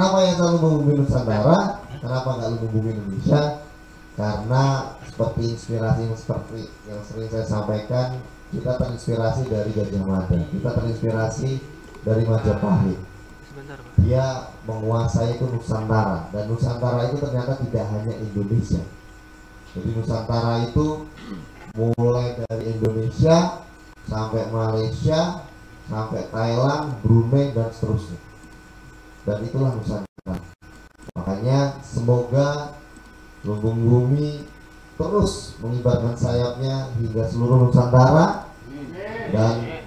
Kenapa yang selalu membumi Nusantara? Kenapa nggak membumi Indonesia? Karena seperti inspirasi seperti yang sering saya sampaikan, kita terinspirasi dari Gajah Mada, kita terinspirasi dari Majapahit. Dia menguasai itu Nusantara, dan Nusantara itu ternyata tidak hanya Indonesia. Jadi Nusantara itu mulai dari Indonesia sampai Malaysia, sampai Thailand, Brunei, dan seterusnya. Dan itulah Nusantara. Makanya semoga Lumbung Bumi terus mengibarkan sayapnya hingga seluruh Nusantara, dan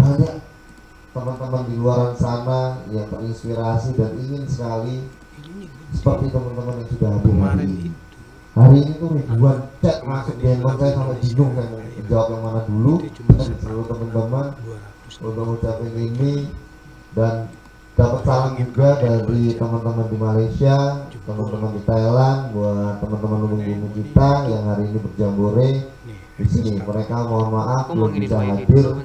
banyak teman-teman di luar sana yang terinspirasi dan ingin sekali seperti teman-teman yang sudah hadir hari ini. Hari ini tuh ribuan chat masuk di handphone saya sampai bingung saya mau jawab yang mana dulu. Dan seluruh teman-teman untuk ucapin ini, dan dapat salam juga dari teman-teman di Malaysia, teman-teman di Thailand, buat teman-teman Lumbung Bumi kita yang hari ini berjambore di sini. Mereka mohon maaf belum bisa hadir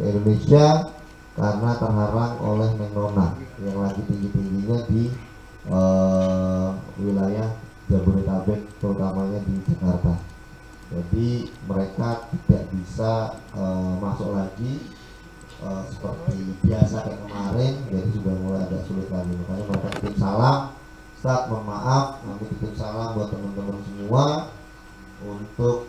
ke Indonesia karena terhalang oleh Neng Nona yang lagi tinggi-tingginya di wilayah Jabodetabek, terutamanya di Jakarta. Jadi mereka tidak bisa masuk lagi seperti biasa kayak kemarin, jadi sudah mulai agak sulit lagi. Makanya mereka titip salam, Ustaz mohon maaf, kami titip salam buat teman-teman semua untuk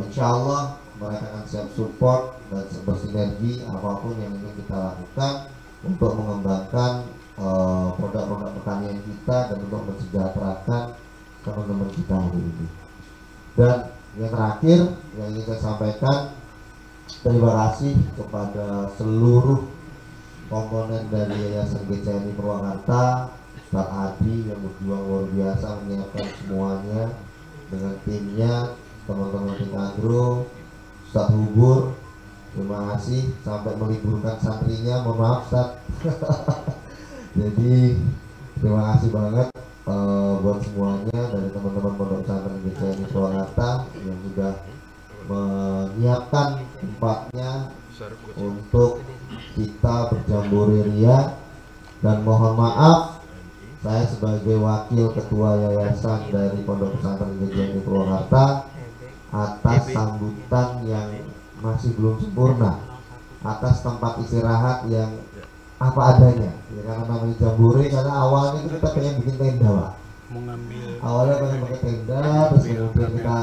insya Allah mereka akan siap support dan bersinergi apapun yang ingin kita lakukan untuk mengembangkan produk-produk pertanian kita dan untuk mensejahterakan teman-teman kita hari ini. Dan yang terakhir yang ingin saya sampaikan, terima kasih kepada seluruh komponen dari Yayasan GCNI Purwakarta, Ustaz Adi yang berjuang luar biasa menyiapkan semuanya dengan timnya, teman-teman tim Agro, Ustaz Hubur, terima kasih sampai meliburkan santrinya, mohon maaf Ustaz. Jadi terima kasih banget buat semuanya dari teman-teman Pondok Pesantren GCNI Purwakarta yang sudah menyiapkan tempatnya untuk kita berjambore ria. Dan mohon maaf, saya sebagai wakil ketua yayasan dari Pondok Pesantren GCNI Purwakarta atas sambutan yang masih belum sempurna, atas tempat istirahat yang apa adanya ya, karena namanya jambore, karena awalnya itu kita pengen bikin tenda Pak, awalnya pengen pakai tenda, terus kemudian kita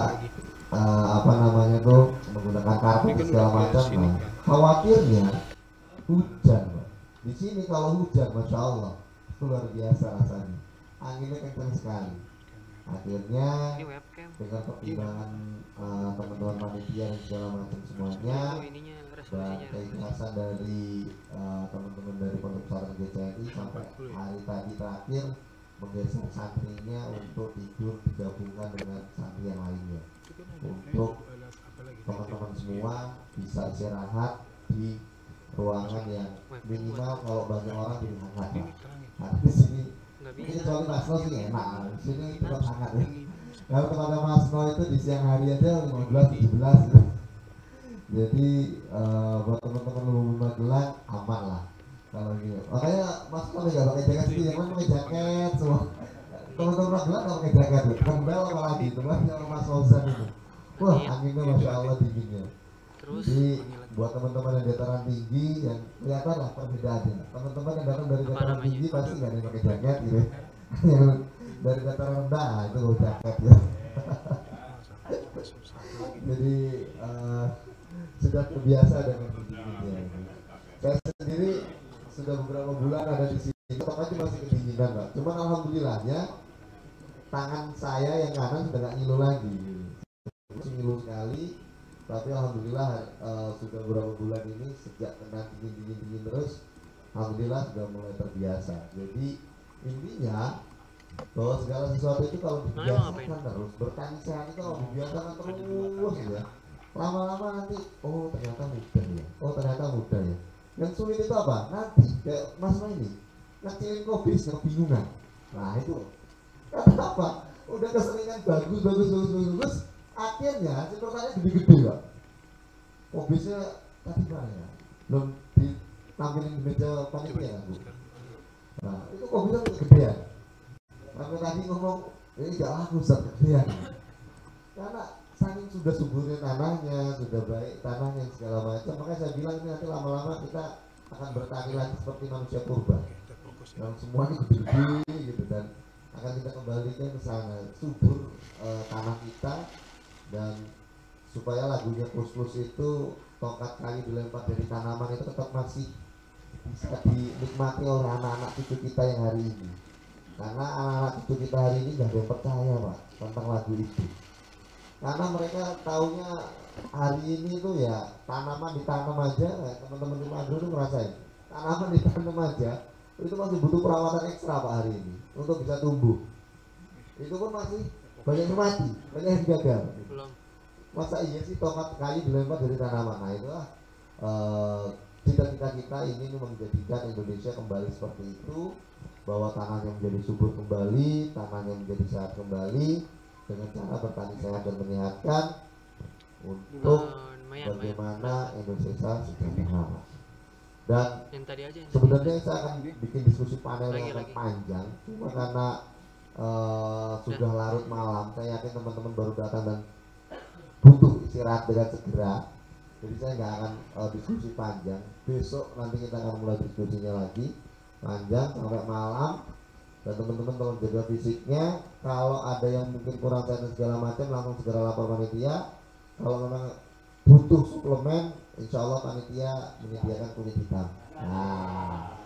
apa namanya tuh menggunakan karpet segala macam. Nah, khawatirnya hujan Pak. Di sini kalau hujan Masya Allah luar biasa rasanya, anginnya kencang sekali. Akhirnya dengan pertimbangan teman-teman panitia dan segala macam semuanya, dan keikhlasan dari teman-teman dari Pondok Pesantren GCNI sampai hari tadi terakhir menggeser santrinya untuk tidur digabungkan dengan santri yang lainnya, untuk teman-teman semua bisa istirahat di ruangan yang minimal kalau banyak orang jadi hangat Pak. Nah di sini ini kecuali Mas No sih enak, di sini tetap hangat ya. Kalau kepada Mas No itu di siang hari aja 15-17 gitu. Jadi buat teman-teman Lumbung Magelang aman lah kalau gitu. Makanya Mas No nggak pakai jaket sih, yang pakai jaket semua. Teman-teman Magelang nggak pakai jaket, kembel apalagi teman yang Mas Fauzan itu. Wah anginnya Masya Allah dinginnya. Jadi buat teman-teman yang dataran tinggi yang kelihatan lah perbedaannya. Teman-teman yang datang dari dataran tinggi pasti nggak ada yang pakai jaket gitu. Yang dari dataran rendah itu bawa jaket ya. Jadi sudah terbiasa dengan dinginnya. Saya sendiri sudah beberapa bulan ada di sini, tetap aja masih kedinginan Pak. Cuman alhamdulillahnya tangan saya yang kanan sudah nggak ngilu lagi. Masih ngilu sekali. Tapi alhamdulillah sudah beberapa bulan ini sejak kena dingin terus, alhamdulillah sudah mulai terbiasa. Jadi intinya bahwa segala sesuatu itu kalau dibiasakan terus, bertani sehat itu kalau dibiasakan terus ya, lama-lama nanti oh ternyata mudah ya, oh ternyata mudah ya. Yang sulit itu apa? Nanti kayak Mas ini ngecilin kobis kebingungan. Nah itu kenapa? Udah keseringan bagus, akhirnya si pertanyaan gede-gede Pak. Kobisnya tadi mana ya? Belum ditampilin di meja panitia Bu. Nah itu kok bisa kegedean. Sampai tadi ngomong ini gak laku Ustaz kegedean. Karena saking sudah suburnya tanahnya, sudah baik tanahnya segala macam, makanya saya bilang ini nanti lama-lama kita akan bertani lagi seperti manusia purba yang semuanya gede-gede gitu, dan akan kita kembalikan ke sana subur tanah kita, dan supaya lagunya Kus-Kus itu tongkat kayu dilempar dari tanaman itu tetap masih bisa dinikmati oleh anak-anak cucu kita yang hari ini, karena anak-anak cucu kita hari ini nggak ada yang percaya Pak tentang lagu itu, karena mereka taunya hari ini tuh ya tanaman ditanam aja. Teman-teman di Madura tuh ngerasain tanaman ditanam aja itu masih butuh perawatan ekstra Pak hari ini untuk bisa tumbuh, itu pun masih banyak yang mati, banyak yang gagal. Masa iya sih tongkat kayu dilempar dari tanaman? Nah itulah cita-cita kita ingin menjadikan Indonesia kembali seperti itu, bahwa tanahnya menjadi subur kembali, tanahnya menjadi sehat kembali, dengan cara bertani sehat dan menyehatkan untuk bagaimana Indonesia sejahtera. Dan sebenarnya saya akan bikin diskusi panel yang akan panjang, cuma karena sudah larut malam, saya yakin teman-teman baru datang dan butuh istirahat dengan segera, jadi saya nggak akan diskusi panjang. Besok nanti kita akan mulai diskusinya lagi panjang sampai malam, dan teman-teman tolong jaga fisiknya. Kalau ada yang mungkin kurang sehat segala macam, langsung segera lapor panitia. Kalau memang butuh suplemen, insya Allah panitia menyediakan kulit hitam. Nah,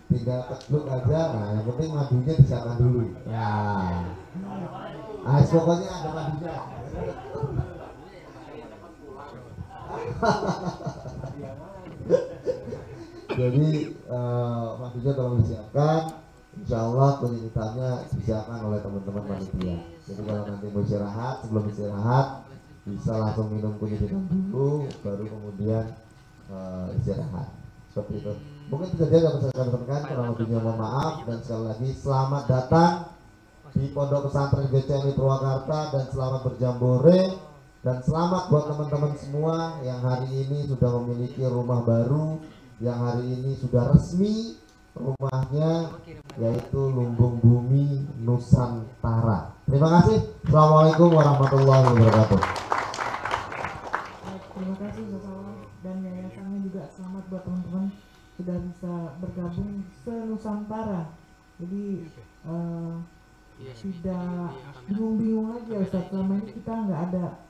tinggal kegluk aja. Nah, yang penting madunya disiapkan dulu. Nah, pokoknya ada madunya. Jadi madunya tolong disiapkan. Insya Allah kulit hitamnya disiapkan oleh teman-teman panitia. Jadi kalau nanti mau istirahat, sebelum istirahat bisa langsung minum kulit hitam dulu, baru kemudian istirahat. Seperti itu. Mungkin itu saja yang bisa saya sampaikan. Kurang lebihnya mohon maaf, dan sekali lagi selamat datang di Pondok Pesantren GCMI Purwakarta, dan selamat berjambore, dan selamat buat teman-teman semua yang hari ini sudah memiliki rumah baru, yang hari ini sudah resmi rumahnya, yaitu Lumbung Bumi Nusantara. Terima kasih. Assalamualaikum warahmatullahi wabarakatuh. Terima kasih Bapak dan yayasannya juga. Selamat buat teman-teman sudah bisa bergabung se-Nusantara. Jadi tidak bingung-bingung aja Ustaz. Selama ini kita nggak ada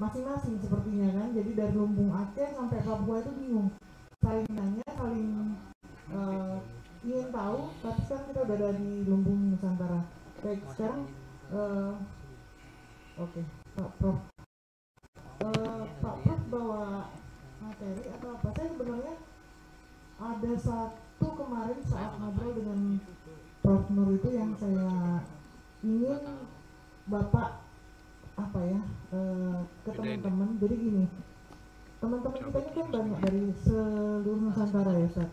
masing-masing sepertinya kan. Jadi dari Lumbung Aceh sampai Papua itu bingung. Saling nanya, saling ingin tahu, tapi sekarang kita udah ada di Lumbung Nusantara. Baik, sekarang oke, Pak Prof. Pak Prof bawa materi atau apa? Saya sebenarnya ada satu kemarin saat ngobrol dengan Prof Nur itu yang saya ingin Bapak apa ya ke teman-teman. Jadi gini, teman-teman kita ini kan banyak dari seluruh Nusantara ya Ustaz.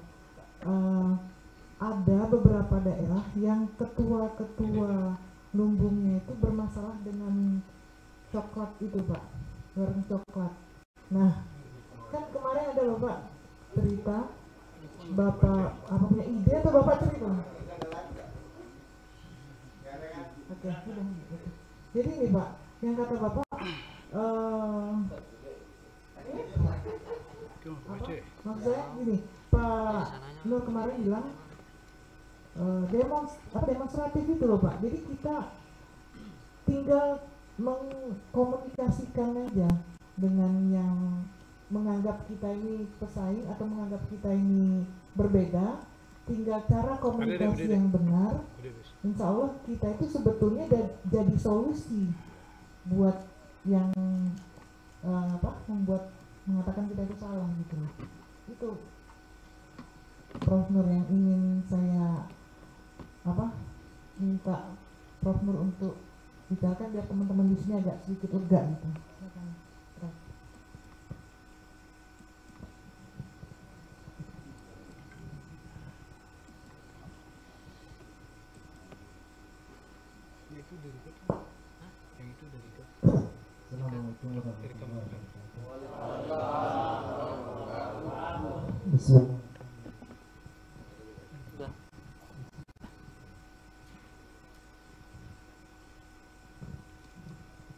Ada beberapa daerah yang ketua-ketua lumbungnya itu bermasalah dengan coklat itu Pak, warung coklat. Nah, kan kemarin ada Bapak cerita, Bapak apa punya ide atau Bapak cerita? Oke, sudah. Jadi ini Pak, yang kata Bapak maksud saya gini, Pak Nur kemarin bilang demonstratif itu loh Pak. Jadi kita tinggal mengkomunikasikan aja dengan yang menganggap kita ini pesaing atau menganggap kita ini berbeda. Tinggal cara komunikasi yang benar. Insya Allah kita itu sebetulnya jadi solusi buat yang membuat mengatakan kita itu salah gitu. Itu Prof Nur yang ingin saya minta Prof Nur untuk bicarakan biar teman-teman di sini agak sedikit lega gitu. Silakan, Prof. Assalamualaikum warahmatullahi wabarakatuh. Bismillah.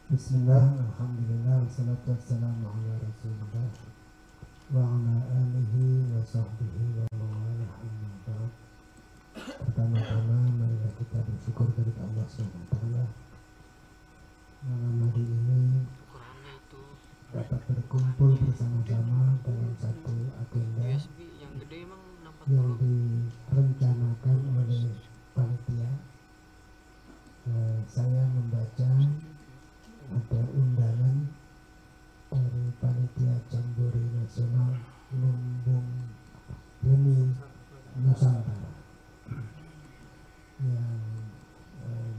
Bismillah, alhamdulillah, wassalatu wassalamu ala rasulillah wa ala alihi wa sahbihi wa mawalah amma ba'd. Pertama-tama marilah kita bersyukur kepada Allah SWT. Malam hari ini dapat berkumpul bersama-sama dalam satu agenda yang direncanakan oleh panitia. Saya membaca ada undangan dari panitia Jambore Nasional Lumbung Bumi Nusantara yang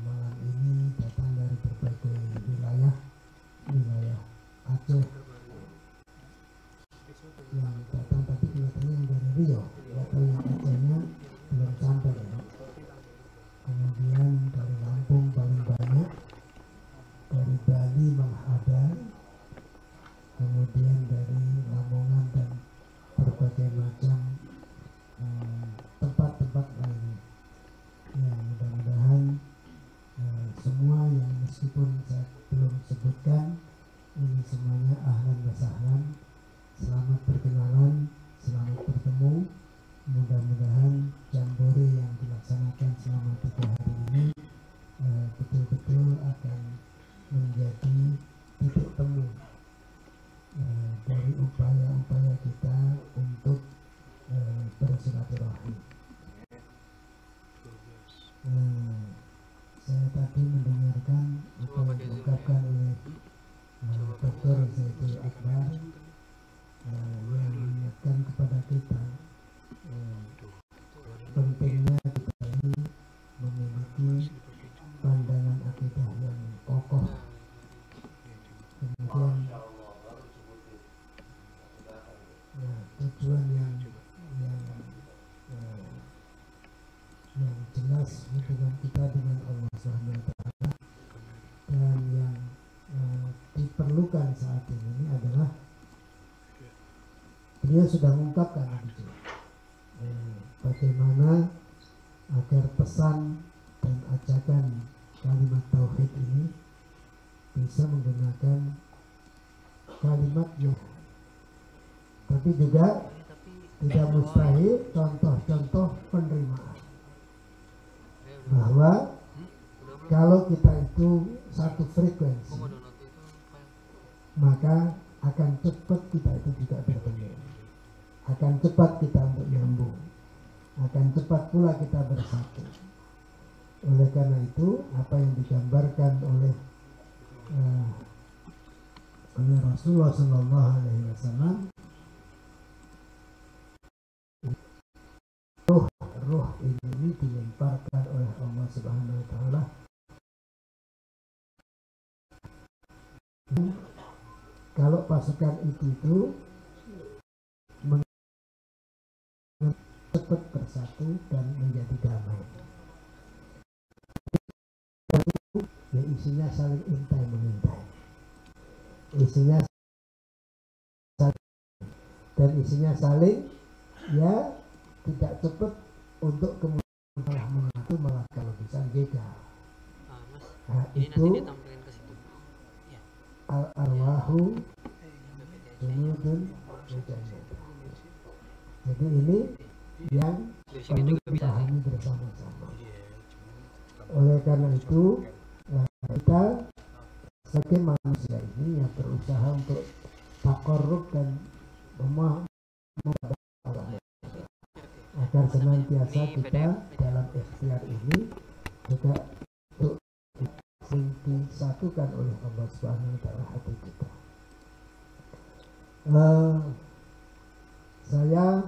malam ini datang dari berbagai wilayah Aceh, yang datang tadi kelihatannya yang dari Rio atau yang Acehnya belum sampai ya. Kemudian dari Lampung paling banyak, dari Bali malah ada, kemudian dari Lamongan dan berbagai macam tempat-tempat lainnya. Ya, mudah-mudahan semua yang meskipun saya belum sebutkan, ini semuanya ahlan wa sahlan, selamat berkenalan, selamat bertemu. Mudah-mudahan Jambore yang dilaksanakan selama 3 hari ini betul-betul akan menjadi titik temu dari upaya-upaya kita untuk bersilaturahmi. Saya tadi mendengarkan apa yang diungkapkan oleh Dr. Zaidul Akbar yang mengingatkan kepada kita pentingnya kita ini memiliki pandangan akidah yang kokoh. Kemudian tujuan yang jelas hubungan kita dengan Allah SWT, dan yang diperlukan saat ini adalah beliau sudah mengungkapkan itu, bagaimana agar pesan dan ajakan kalimat tauhid ini bisa menggunakan kalimatnya, tapi juga tidak mustahil contoh-contoh penerimaan, bahwa kalau kita itu satu frekuensi, maka akan cepat kita itu juga bertemu, akan cepat kita untuk nyambung, akan cepat pula kita bersatu. Oleh karena itu, apa yang digambarkan oleh Rasulullah SAW, roh ini dilemparkan oleh Allah Subhanahu Wa Taala. Kalau pasukan itu cepat bersatu dan menjadi damai. Ya, isinya saling intai mengintai, isinya dan isinya saling ya tidak cepat untuk kemudian malah mengatur, malah kalau bisa gegal. Nah, itu al-arwahu junudun mujahidun. Jadi ini yang perlu dipahami bersama-sama. Oleh karena itu kita sebagai manusia ini yang berusaha untuk takarrub dan memahami agar senantiasa kita dalam ikhtiar ini juga untuk disatukan oleh Allah Subhanahu Wa Taala hati kita. Saya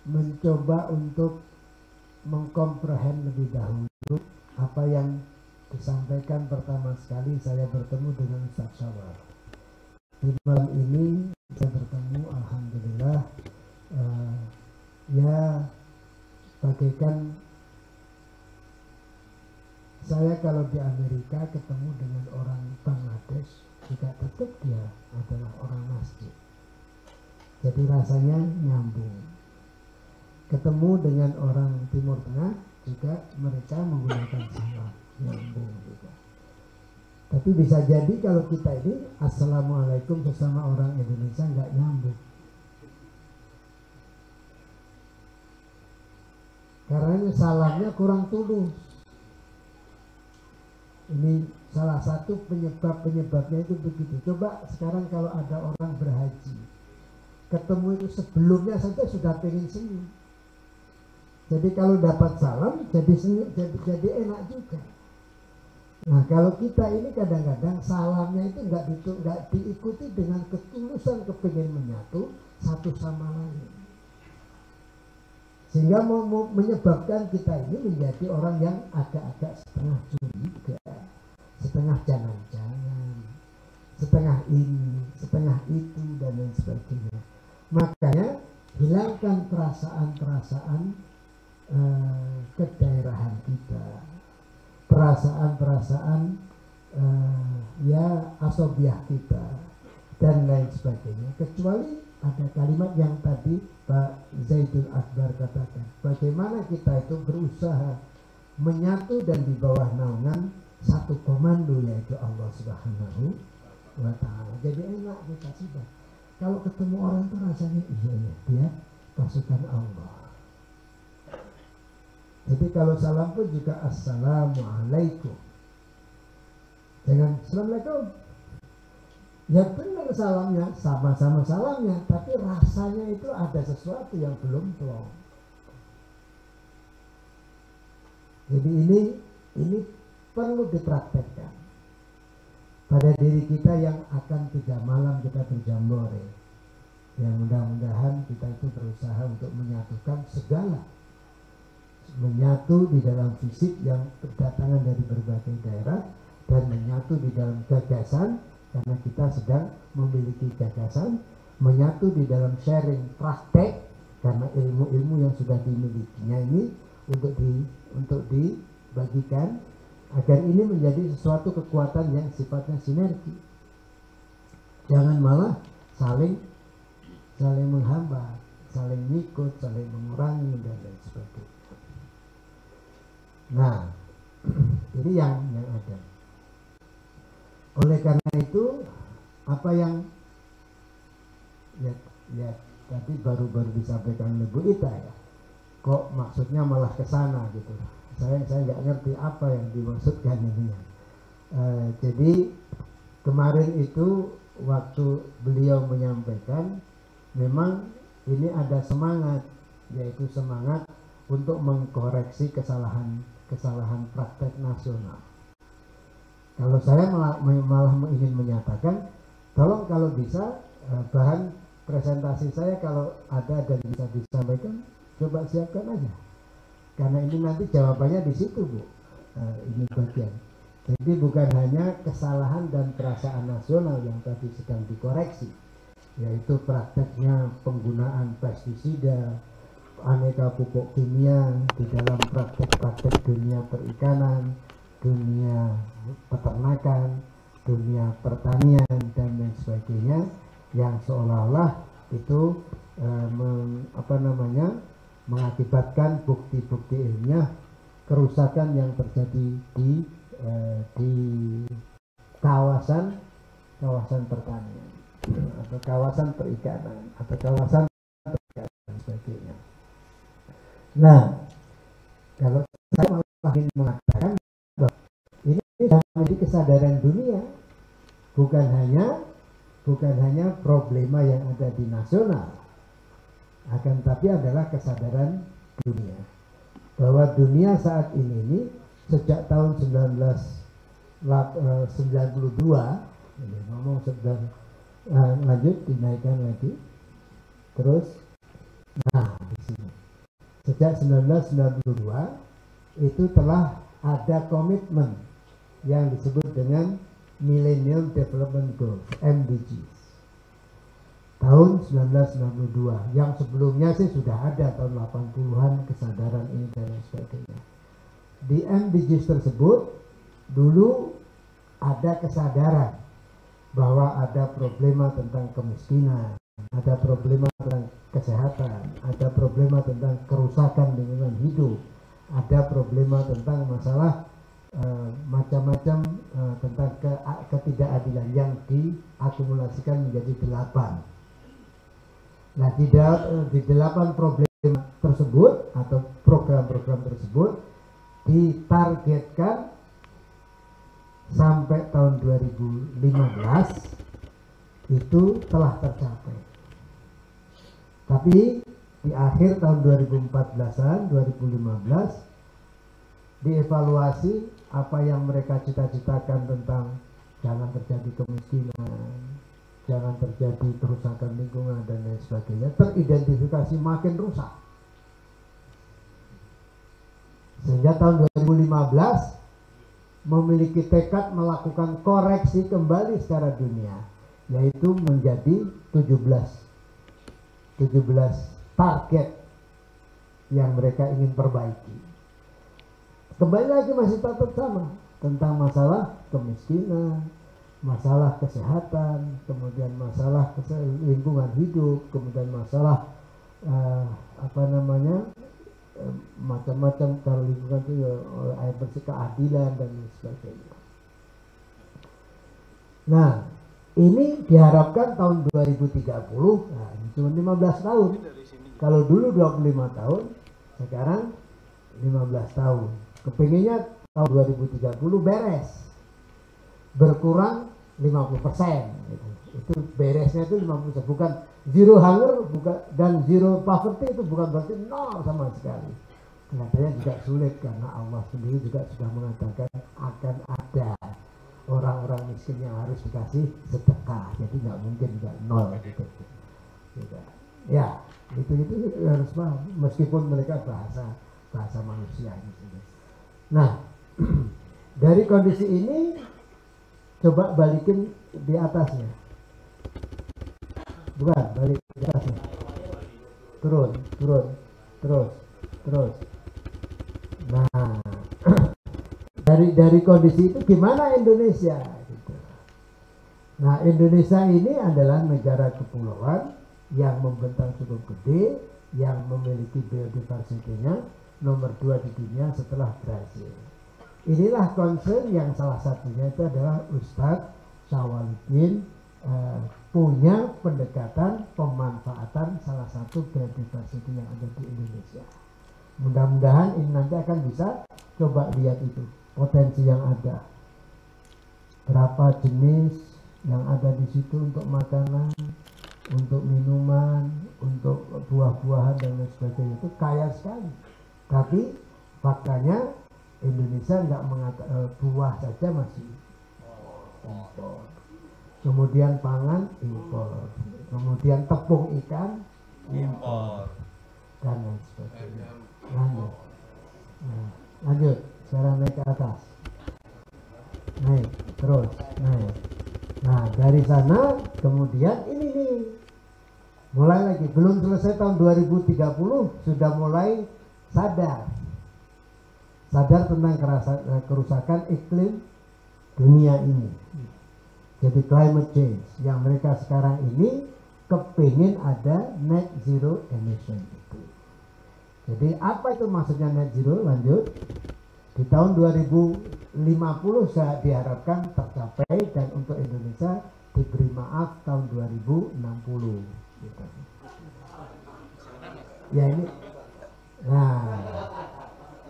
mencoba untuk mengkomprehend lebih dahulu apa yang disampaikan pertama sekali saya bertemu dengan Ustaz Syawal. Di malam ini saya bertemu, alhamdulillah, ya bagaikan saya kalau di Amerika ketemu dengan orang Bangladesh, juga tetap dia adalah orang masjid. Jadi rasanya nyambung. Ketemu dengan orang Timur Tengah juga mereka menggunakan salam, nyambung juga. Tapi bisa jadi kalau kita ini assalamualaikum sesama orang Indonesia nggak nyambung. Karena salamnya kurang tulus. Ini salah satu penyebabnya itu begitu. Coba sekarang kalau ada orang berhaji, ketemu itu sebelumnya saja sudah pengen senyum. Jadi kalau dapat salam jadi enak juga. Nah kalau kita ini kadang-kadang salamnya itu nggak diikuti dengan ketulusan kepingin menyatu satu sama lain, sehingga menyebabkan kita ini menjadi orang yang agak-agak setengah curiga, setengah jangan-jangan, setengah ini, setengah itu, dan lain sebagainya. Makanya hilangkan perasaan-perasaan kedaerahan kita, perasaan-perasaan ya asobiah kita dan lain sebagainya, kecuali ada kalimat yang tadi Pak Zaidul Akbar katakan, bagaimana kita itu berusaha menyatu dan di bawah naungan satu komando, yaitu Allah Subhanahu wa Ta'ala. Jadi enak kita sudah kalau ketemu orang itu rasanya iya dia pasukan Allah. Jadi kalau salam pun juga assalamualaikum, jangan assalamualaikum. Ya benar salamnya, sama-sama salamnya, tapi rasanya itu ada sesuatu yang belum plong. Jadi ini perlu dipraktekkan pada diri kita yang akan 3 malam kita berjambore. Yang mudah-mudahan kita itu berusaha untuk menyatukan segala, menyatu di dalam fisik yang berdatangan dari berbagai daerah, dan menyatu di dalam gagasan karena kita sedang memiliki gagasan, menyatu di dalam sharing praktek karena ilmu-ilmu yang sudah dimilikinya ini untuk dibagikan agar ini menjadi sesuatu kekuatan yang sifatnya sinergi. Jangan malah saling menghambat, saling ngikut, saling mengurangi dan lain sebagainya. Nah, ini yang ada. Oleh karena itu, apa yang ya tadi baru disampaikan oleh Bu Ita ya, kok maksudnya malah ke sana gitu. Saya nggak ngerti apa yang dimaksudkan ini ya. Jadi kemarin itu waktu beliau menyampaikan, memang ini ada semangat, yaitu semangat untuk mengkoreksi kesalahan praktek nasional. Kalau saya malah ingin menyatakan, tolong kalau bisa bahan presentasi saya kalau ada dan bisa disampaikan, coba siapkan aja. Karena ini nanti jawabannya di situ, Bu. Ini bagian. Jadi bukan hanya kesalahan dan perasaan nasional yang tadi sedang dikoreksi, yaitu prakteknya penggunaan pestisida, aneka pupuk kimia di dalam praktek-praktek dunia perikanan, dunia peternakan, dunia pertanian dan lain sebagainya, yang seolah-olah itu mengakibatkan bukti-bukti ilmiah kerusakan yang terjadi di kawasan pertanian atau kawasan perikanan atau kawasan perikanan dan sebagainya. Nah, kalau saya malah ingin mengatakan bahwa ini sudah menjadi kesadaran dunia, bukan hanya problema yang ada di nasional, akan tapi adalah kesadaran dunia bahwa dunia saat ini sejak tahun 1992 ini ngomong sedang lanjut dinaikkan lagi terus. Nah, di sini sejak 1992 itu telah ada komitmen yang disebut dengan Millennium Development Goals (MDGs) tahun 1992, yang sebelumnya sih sudah ada tahun 80-an kesadaran ini dan lain sebagainya. Di MDGs tersebut dulu ada kesadaran bahwa ada problema tentang kemiskinan, ada problema tentang kesehatan, ada problema tentang kerusakan lingkungan hidup, ada problema tentang masalah macam-macam tentang ketidakadilan yang diakumulasikan menjadi 8. Nah, di 8 problem tersebut atau program-program tersebut ditargetkan sampai tahun 2015 itu telah tercapai. Tapi di akhir tahun 2014-an, 2015 dievaluasi apa yang mereka cita-citakan tentang jangan terjadi kemiskinan, jangan terjadi kerusakan lingkungan dan lain sebagainya, teridentifikasi makin rusak. Sehingga tahun 2015 memiliki tekad melakukan koreksi kembali secara dunia, yaitu menjadi 17 target yang mereka ingin perbaiki. Kembali lagi masih tetap sama tentang masalah kemiskinan, masalah kesehatan, kemudian masalah lingkungan hidup, kemudian masalah macam-macam kalau lingkungan itu ya, air bersih, keadilan dan sebagainya. Nah, ini diharapkan tahun 2030, nah ini cuma 15 tahun. Kalau dulu 25 tahun, sekarang 15 tahun. Kepinginnya tahun 2030 beres, berkurang 50%. Gitu. Itu beresnya itu 50%, bukan zero hunger, bukan, dan zero poverty itu bukan berarti nol sama sekali. Kelihatannya juga sulit karena Allah sendiri juga sudah mengatakan akan ada orang-orang miskin yang harus dikasih sedekah, jadi nggak mungkin juga nol gitu. Ya, itu harus paham, meskipun mereka bahasa manusia gitu. Nah, dari kondisi ini coba balikin di atasnya, bukan balik di atasnya, turun. Nah, dari kondisi itu gimana Indonesia? Gitu. Nah, Indonesia ini adalah negara kepulauan yang membentang cukup gede, yang memiliki biodiversitasnya nomor 2 di dunia setelah Brasil. Inilah concern yang salah satunya itu adalah Ustadz Syawaludin punya pendekatan pemanfaatan salah satu biodiversitas yang ada di Indonesia. Mudah-mudahan ini nanti akan bisa coba lihat itu potensi yang ada, berapa jenis yang ada di situ untuk makanan, untuk minuman, untuk buah-buahan dan lain sebagainya, itu kaya sekali. Tapi faktanya Indonesia nggak mengatakan buah saja masih impor, kemudian pangan impor, kemudian tepung ikan impor dan lain sebagainya. Lanjut, sekarang naik ke atas, naik terus naik. Nah, dari sana kemudian ini nih mulai lagi, belum selesai tahun 2030 sudah mulai sadar tentang kerusakan iklim dunia ini. Jadi climate change yang mereka sekarang ini kepingin ada net zero emission itu. Jadi apa itu maksudnya net zero? Lanjut, di tahun 2050 saya diharapkan tercapai, dan untuk Indonesia diberi maaf tahun 2060 gitu. Ya ini, nah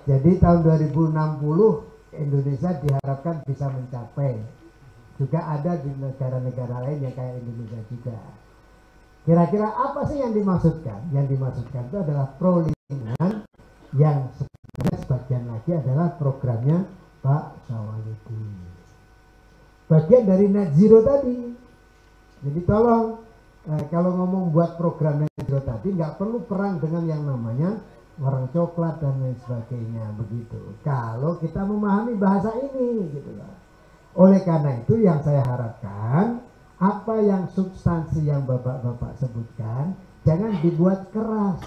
jadi tahun 2060 Indonesia diharapkan bisa mencapai. Juga ada di negara-negara lain yang kayak Indonesia juga. Kira-kira apa sih yang dimaksudkan? Yang dimaksudkan itu adalah pro lingkungan, yang sebenarnya sebagian lagi adalah programnya Pak Syawaludin. Bagian dari net zero tadi. Jadi tolong kalau ngomong buat program net zero tadi nggak perlu perang dengan yang namanya orang coklat dan lain sebagainya begitu. Kalau kita memahami bahasa ini gitu lah. Oleh karena itu yang saya harapkan, apa yang substansi yang bapak-bapak sebutkan jangan dibuat keras.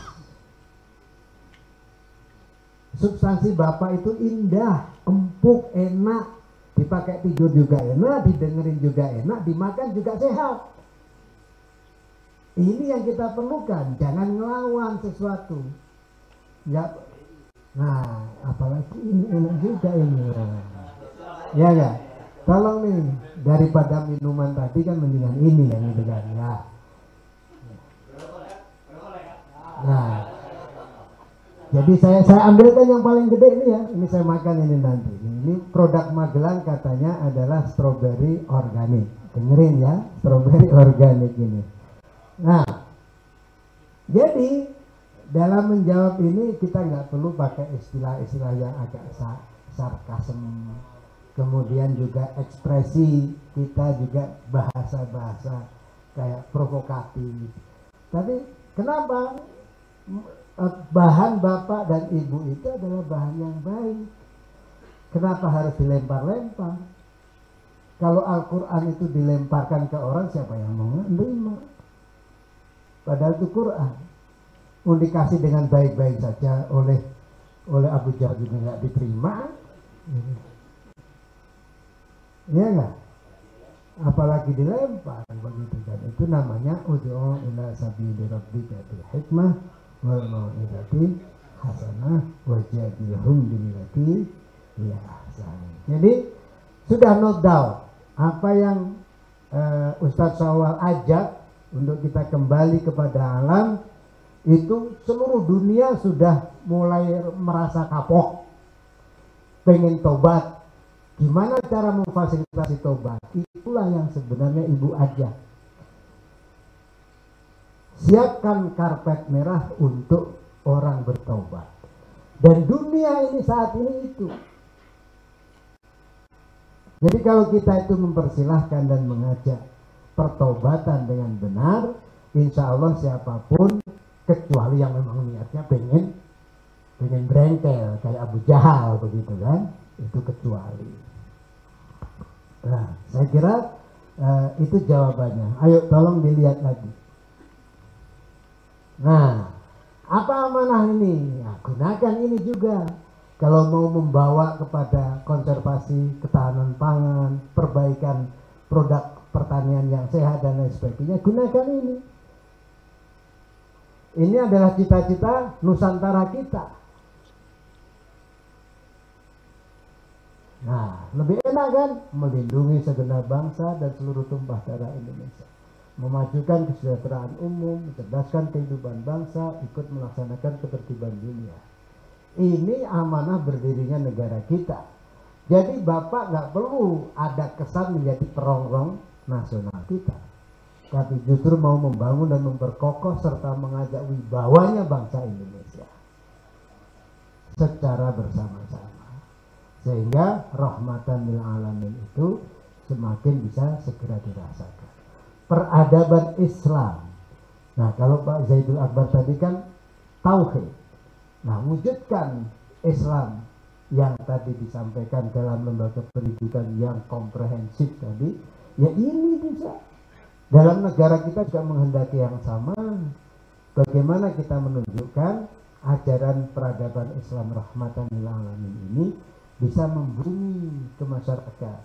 Substansi bapak itu indah, empuk, enak, dipakai tidur juga enak, didengerin juga enak, dimakan juga sehat. Ini yang kita perlukan, jangan ngelawan sesuatu. Ya, Nah, apalagi ini enak juga ini. Ya ya. Tolong nih, daripada minuman tadi kan mendingan ini yang gitu kan ya. Nah, jadi saya ambilkan yang paling gede ini ya. Ini saya makan ini nanti. Ini produk Magelang katanya adalah strawberry organik. Dengerin ya, strawberry organik ini. Nah, jadi dalam menjawab ini kita nggak perlu pakai istilah-istilah yang agak sarkasem. Kemudian juga ekspresi kita juga bahasa-bahasa kayak provokatif. Tapi kenapa bahan bapak dan ibu itu adalah bahan yang baik? Kenapa harus dilempar-lempar? Kalau Al-Quran itu dilemparkan ke orang, siapa yang mau menerima? Padahal itu Quran. Mau dikasih dengan baik-baik saja oleh Abu Jahal juga nggak diterima. Iya nggak? Apalagi dilempar begitu kan? Itu namanya ud'u ila sabili rabbika bil hikmah wal mau'izati hasanah wajadilhum billati hiya ahsan. Jadi sudah no doubt apa yang Ustadz Syawal ajak untuk kita kembali kepada alam itu seluruh dunia sudah mulai merasa kapok, pengen tobat. Gimana cara memfasilitasi tobat? Itulah yang sebenarnya ibu ajak. Siapkan karpet merah untuk orang bertobat. Dan dunia ini saat ini itu. Jadi kalau kita itu mempersilahkan dan mengajak pertobatan dengan benar, insya Allah siapapun, kecuali yang memang niatnya pengen berengkel kayak Abu Jahal begitu kan, itu kecuali. Nah, saya kira itu jawabannya. Ayo tolong dilihat lagi. Nah, apa amanah ini? Nah, gunakan ini juga. Kalau mau membawa kepada konservasi ketahanan pangan, perbaikan produk pertanian yang sehat dan lain sebagainya, gunakan ini. Ini adalah cita-cita Nusantara kita. Nah, lebih enak kan? Melindungi segenap bangsa dan seluruh tumpah darah Indonesia. Memajukan kesejahteraan umum, mencerdaskan kehidupan bangsa, ikut melaksanakan ketertiban dunia. Ini amanah berdirinya negara kita. Jadi Bapak nggak perlu ada kesan menjadi perongrong nasional kita. Tapi justru mau membangun dan memperkokoh serta mengajak wibawanya bangsa Indonesia secara bersama-sama. Sehingga rahmatan lil alamin itu semakin bisa segera dirasakan. Peradaban Islam. Nah, kalau Pak Zaidul Akbar tadi kan tauhid. Nah, wujudkan Islam yang tadi disampaikan dalam lembaga pendidikan yang komprehensif tadi, ya ini bisa. Dalam negara kita juga menghendaki yang sama. Bagaimana kita menunjukkan ajaran peradaban Islam rahmatan lil alamin ini bisa membumi ke masyarakat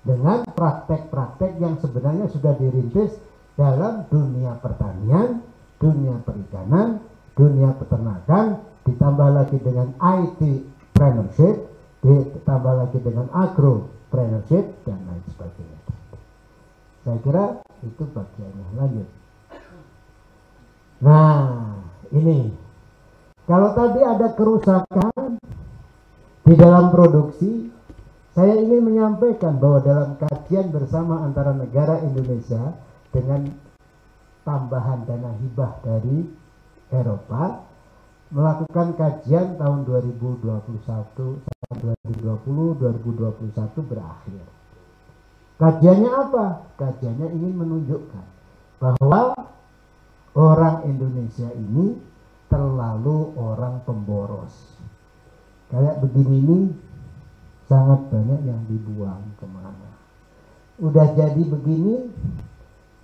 dengan praktek-praktek yang sebenarnya sudah dirintis dalam dunia pertanian, dunia perikanan, dunia peternakan, ditambah lagi dengan IT-preneurship, ditambah lagi dengan agro-preneurship, dan lain sebagainya. Saya kira itu bagiannya. Lanjut. Nah, ini kalau tadi ada kerusakan di dalam produksi, saya ingin menyampaikan bahwa dalam kajian bersama antara negara Indonesia dengan tambahan dana hibah dari Eropa, melakukan kajian tahun 2021 sampai 2020-2021 berakhir. Kajiannya apa? Kajiannya ingin menunjukkan bahwa orang Indonesia ini terlalu orang pemboros. Kayak begini ini sangat banyak yang dibuang kemana. Udah jadi begini,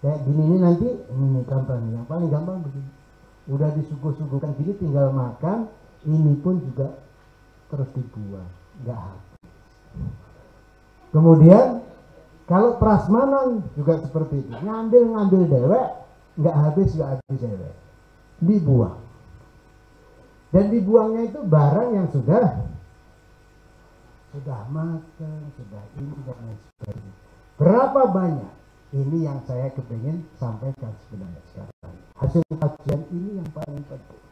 kayak gini ini nanti, ini contohnya yang paling gampang begini. Udah disuguh-suguhkan gini tinggal makan, ini pun juga terus dibuang, nggak habis. Kemudian kalau prasmanan juga seperti itu, ngambil dewek, nggak habis dewek, dibuang. Dan dibuangnya itu barang yang sudah matang, sudah ini dan lain sebagainya. Berapa banyak? Ini yang saya kepingin sampaikan sebenarnya sekarang. Hasil kajian ini yang paling penting.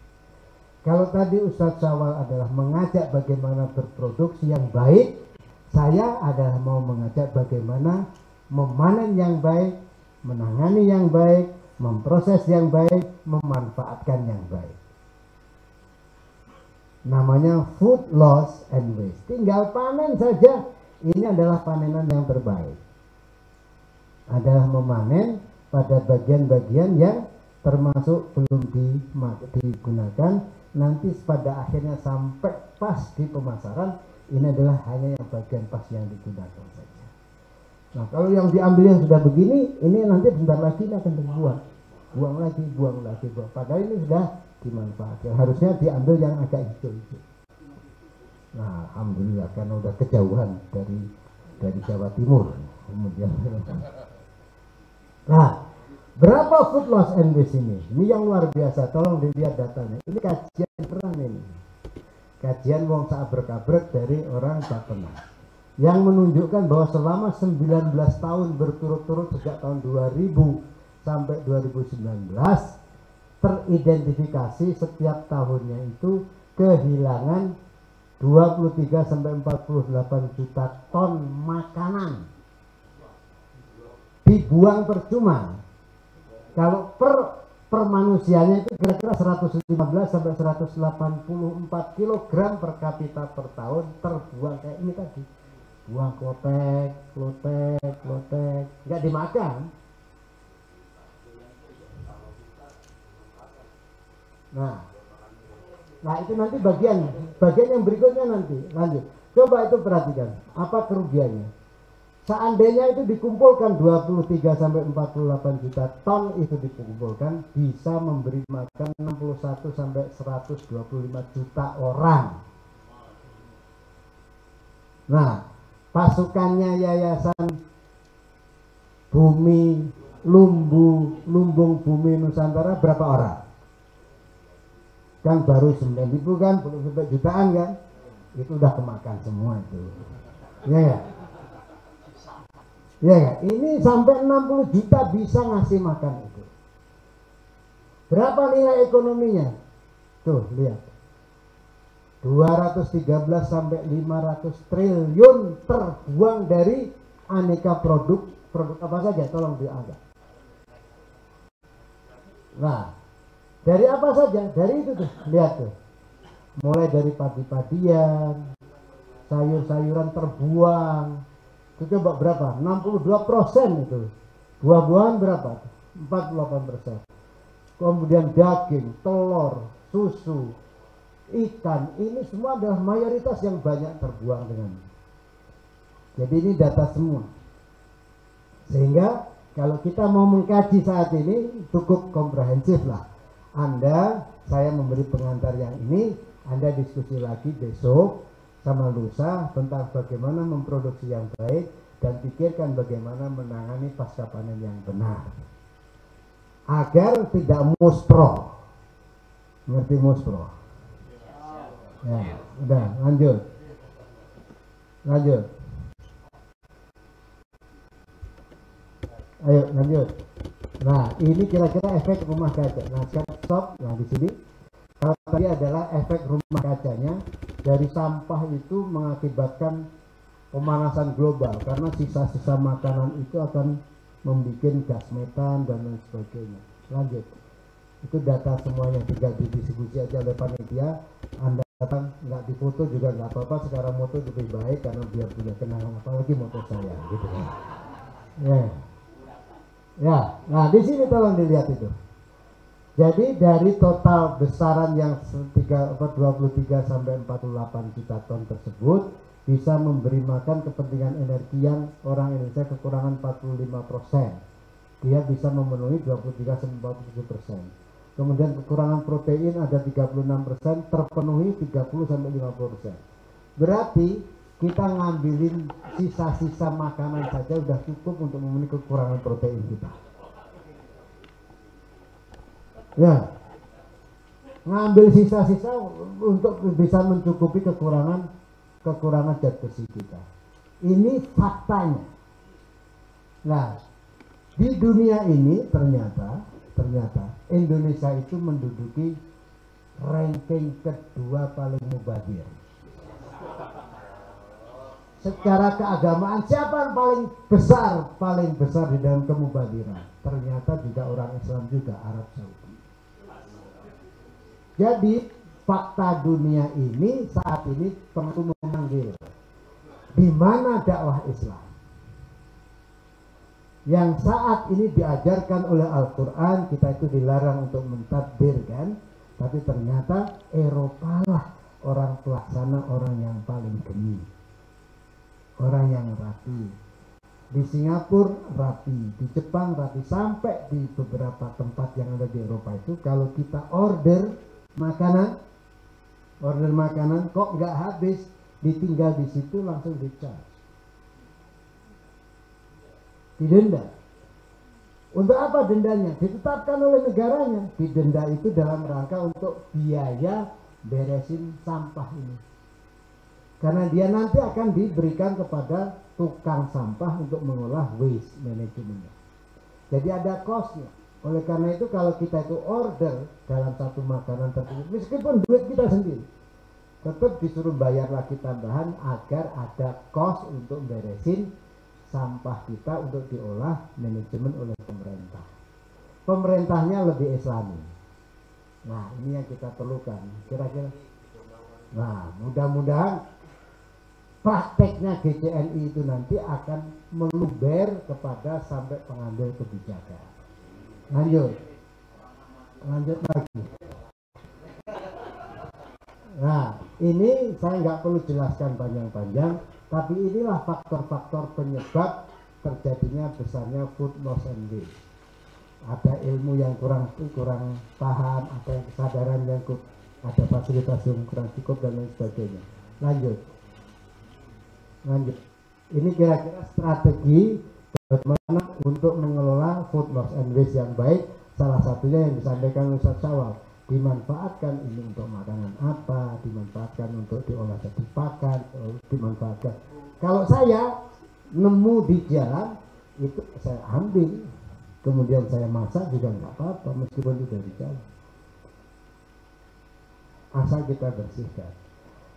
Kalau tadi Ustadz Syawal adalah mengajak bagaimana berproduksi yang baik, saya adalah mau mengajak bagaimana memanen yang baik, menangani yang baik, memproses yang baik, memanfaatkan yang baik. Namanya food loss and waste. Tinggal panen saja. Ini adalah panenan yang terbaik. Adalah memanen pada bagian-bagian yang termasuk belum digunakan. Nanti pada akhirnya sampai pas di pemasaran, ini adalah hanya yang bagian pas yang digunakan saja. Nah, kalau yang diambil yang sudah begini, ini nanti bentar lagi ini akan dibuang. Buang lagi. Padahal ini sudah dimanfaatkan. Harusnya diambil yang agak hijau-hijau. Nah, alhamdulillah karena udah kejauhan dari Jawa Timur. Kemudian, nah, berapa food loss and waste ini? Ini yang luar biasa. Tolong dilihat datanya. Ini kajian perang ini. Kajian wong sak berkabrek dari orang Bappenas yang menunjukkan bahwa selama 19 tahun berturut-turut sejak tahun 2000 sampai 2019 teridentifikasi setiap tahunnya itu kehilangan 23 sampai 48 juta ton makanan dibuang percuma. Kalau per manusianya itu kira-kira 115 sampai 184 kg per kapita per tahun terbuang kayak ini tadi. Buang klotek, nggak dimakan. Nah itu nanti bagian yang berikutnya nanti lanjut. Coba itu perhatikan apa kerugiannya. Seandainya itu dikumpulkan 23 sampai 48 juta ton itu dikumpulkan, bisa memberi makan 61 sampai 125 juta orang. Nah, pasukannya Yayasan Lumbung Bumi Nusantara berapa orang? Kan baru 9.000 kan, belum sampai jutaan kan? Itu udah kemakan semua itu. Ya ya. Ya, ini sampai 60 juta bisa ngasih makan itu. Berapa nilai ekonominya? Tuh, lihat. 213 sampai 500 triliun terbuang dari aneka produk apa saja, tolong dianggap. Nah, dari apa saja? Dari itu tuh, lihat tuh. Mulai dari padi-padian, sayur-sayuran terbuang. Itu coba berapa? 62% itu. Buah-buahan berapa? 48%. Kemudian daging, telur, susu, ikan, ini semua adalah mayoritas yang banyak terbuang dengan. Jadi ini data semua. Sehingga kalau kita mau mengkaji saat ini cukup komprehensif lah. Saya memberi pengantar yang ini, Anda diskusi lagi besok sama lusa tentang bagaimana memproduksi yang baik dan pikirkan bagaimana menangani pasca panen yang benar agar tidak muspro. Ngerti muspro? Ya, udah lanjut. Ayo lanjut. Nah, ini kira-kira efek rumah kaca. Nah, sekarang stop. Nah, di sini kalau tadi adalah efek rumah kacanya dari sampah itu mengakibatkan pemanasan global karena sisa-sisa makanan itu akan membuat gas metan dan lain sebagainya. Lanjut. Itu data semuanya, tinggal didistribusi aja oleh panitia. Anda datang nggak difoto juga nggak apa-apa, sekarang moto lebih baik karena biar punya kenangan, apalagi moto saya gitu kan. Ya, nah di sini tolong dilihat itu. Jadi dari total besaran yang 23 sampai 48 juta ton tersebut bisa memberi makan kepentingan energi yang orang Indonesia kekurangan 45%. Dia bisa memenuhi 23 sampai 47%. Kemudian kekurangan protein ada 36%, terpenuhi 30 sampai 50%. Berarti kita ngambilin sisa-sisa makanan saja udah cukup untuk memenuhi kekurangan protein kita. Ya, ngambil sisa-sisa untuk bisa mencukupi kekurangan zat besi kita. Ini faktanya. Nah, di dunia ini ternyata Indonesia itu menduduki ranking kedua paling mubazir. Secara keagamaan siapa yang paling besar di dalam kemubaziran? Ternyata juga orang Islam juga, Arab Saudi. Jadi fakta dunia ini saat ini perlu memanggil di mana dakwah Islam yang saat ini diajarkan oleh Al-Quran. Kita itu dilarang untuk mentadbir kan, tapi ternyata Eropa lah orang pelaksana, orang yang paling geni, orang yang rapi. Di Singapura rapi, di Jepang rapi, sampai di beberapa tempat yang ada di Eropa itu kalau kita order makanan kok nggak habis, ditinggal di situ langsung dicas, didenda. Untuk apa dendanya? Ditetapkan oleh negaranya. Didenda itu dalam rangka untuk biaya beresin sampah ini, karena dia nanti akan diberikan kepada tukang sampah untuk mengolah waste manajemennya. Jadi ada cost-nya. Oleh karena itu kalau kita itu order dalam satu makanan tertentu, meskipun duit kita sendiri, tetap disuruh bayar lagi tambahan agar ada cost untuk beresin sampah kita untuk diolah manajemen oleh pemerintah. Pemerintahnya lebih Islami. Nah, ini yang kita perlukan kira-kira. Nah, mudah-mudahan prakteknya GCNI itu nanti akan meluber kepada sampai pengambil kebijakan. Lanjut lagi. Nah, ini saya nggak perlu jelaskan panjang-panjang, tapi inilah faktor-faktor penyebab terjadinya besarnya food loss and waste. Ada ilmu yang kurang paham, ada kesadaran yang ada fasilitas yang kurang cukup dan lain sebagainya. Lanjut. Ini kira-kira strategi bagaimana untuk mengelola food loss and waste yang baik. Salah satunya yang disampaikan Ustaz Syawal, dimanfaatkan ini untuk makanan apa, dimanfaatkan untuk diolah jadi pakan, dimanfaatkan. Kalau saya nemu di jalan itu saya ambil, kemudian saya masak juga nggak apa-apa meskipun sudah di jalan, asal kita bersihkan.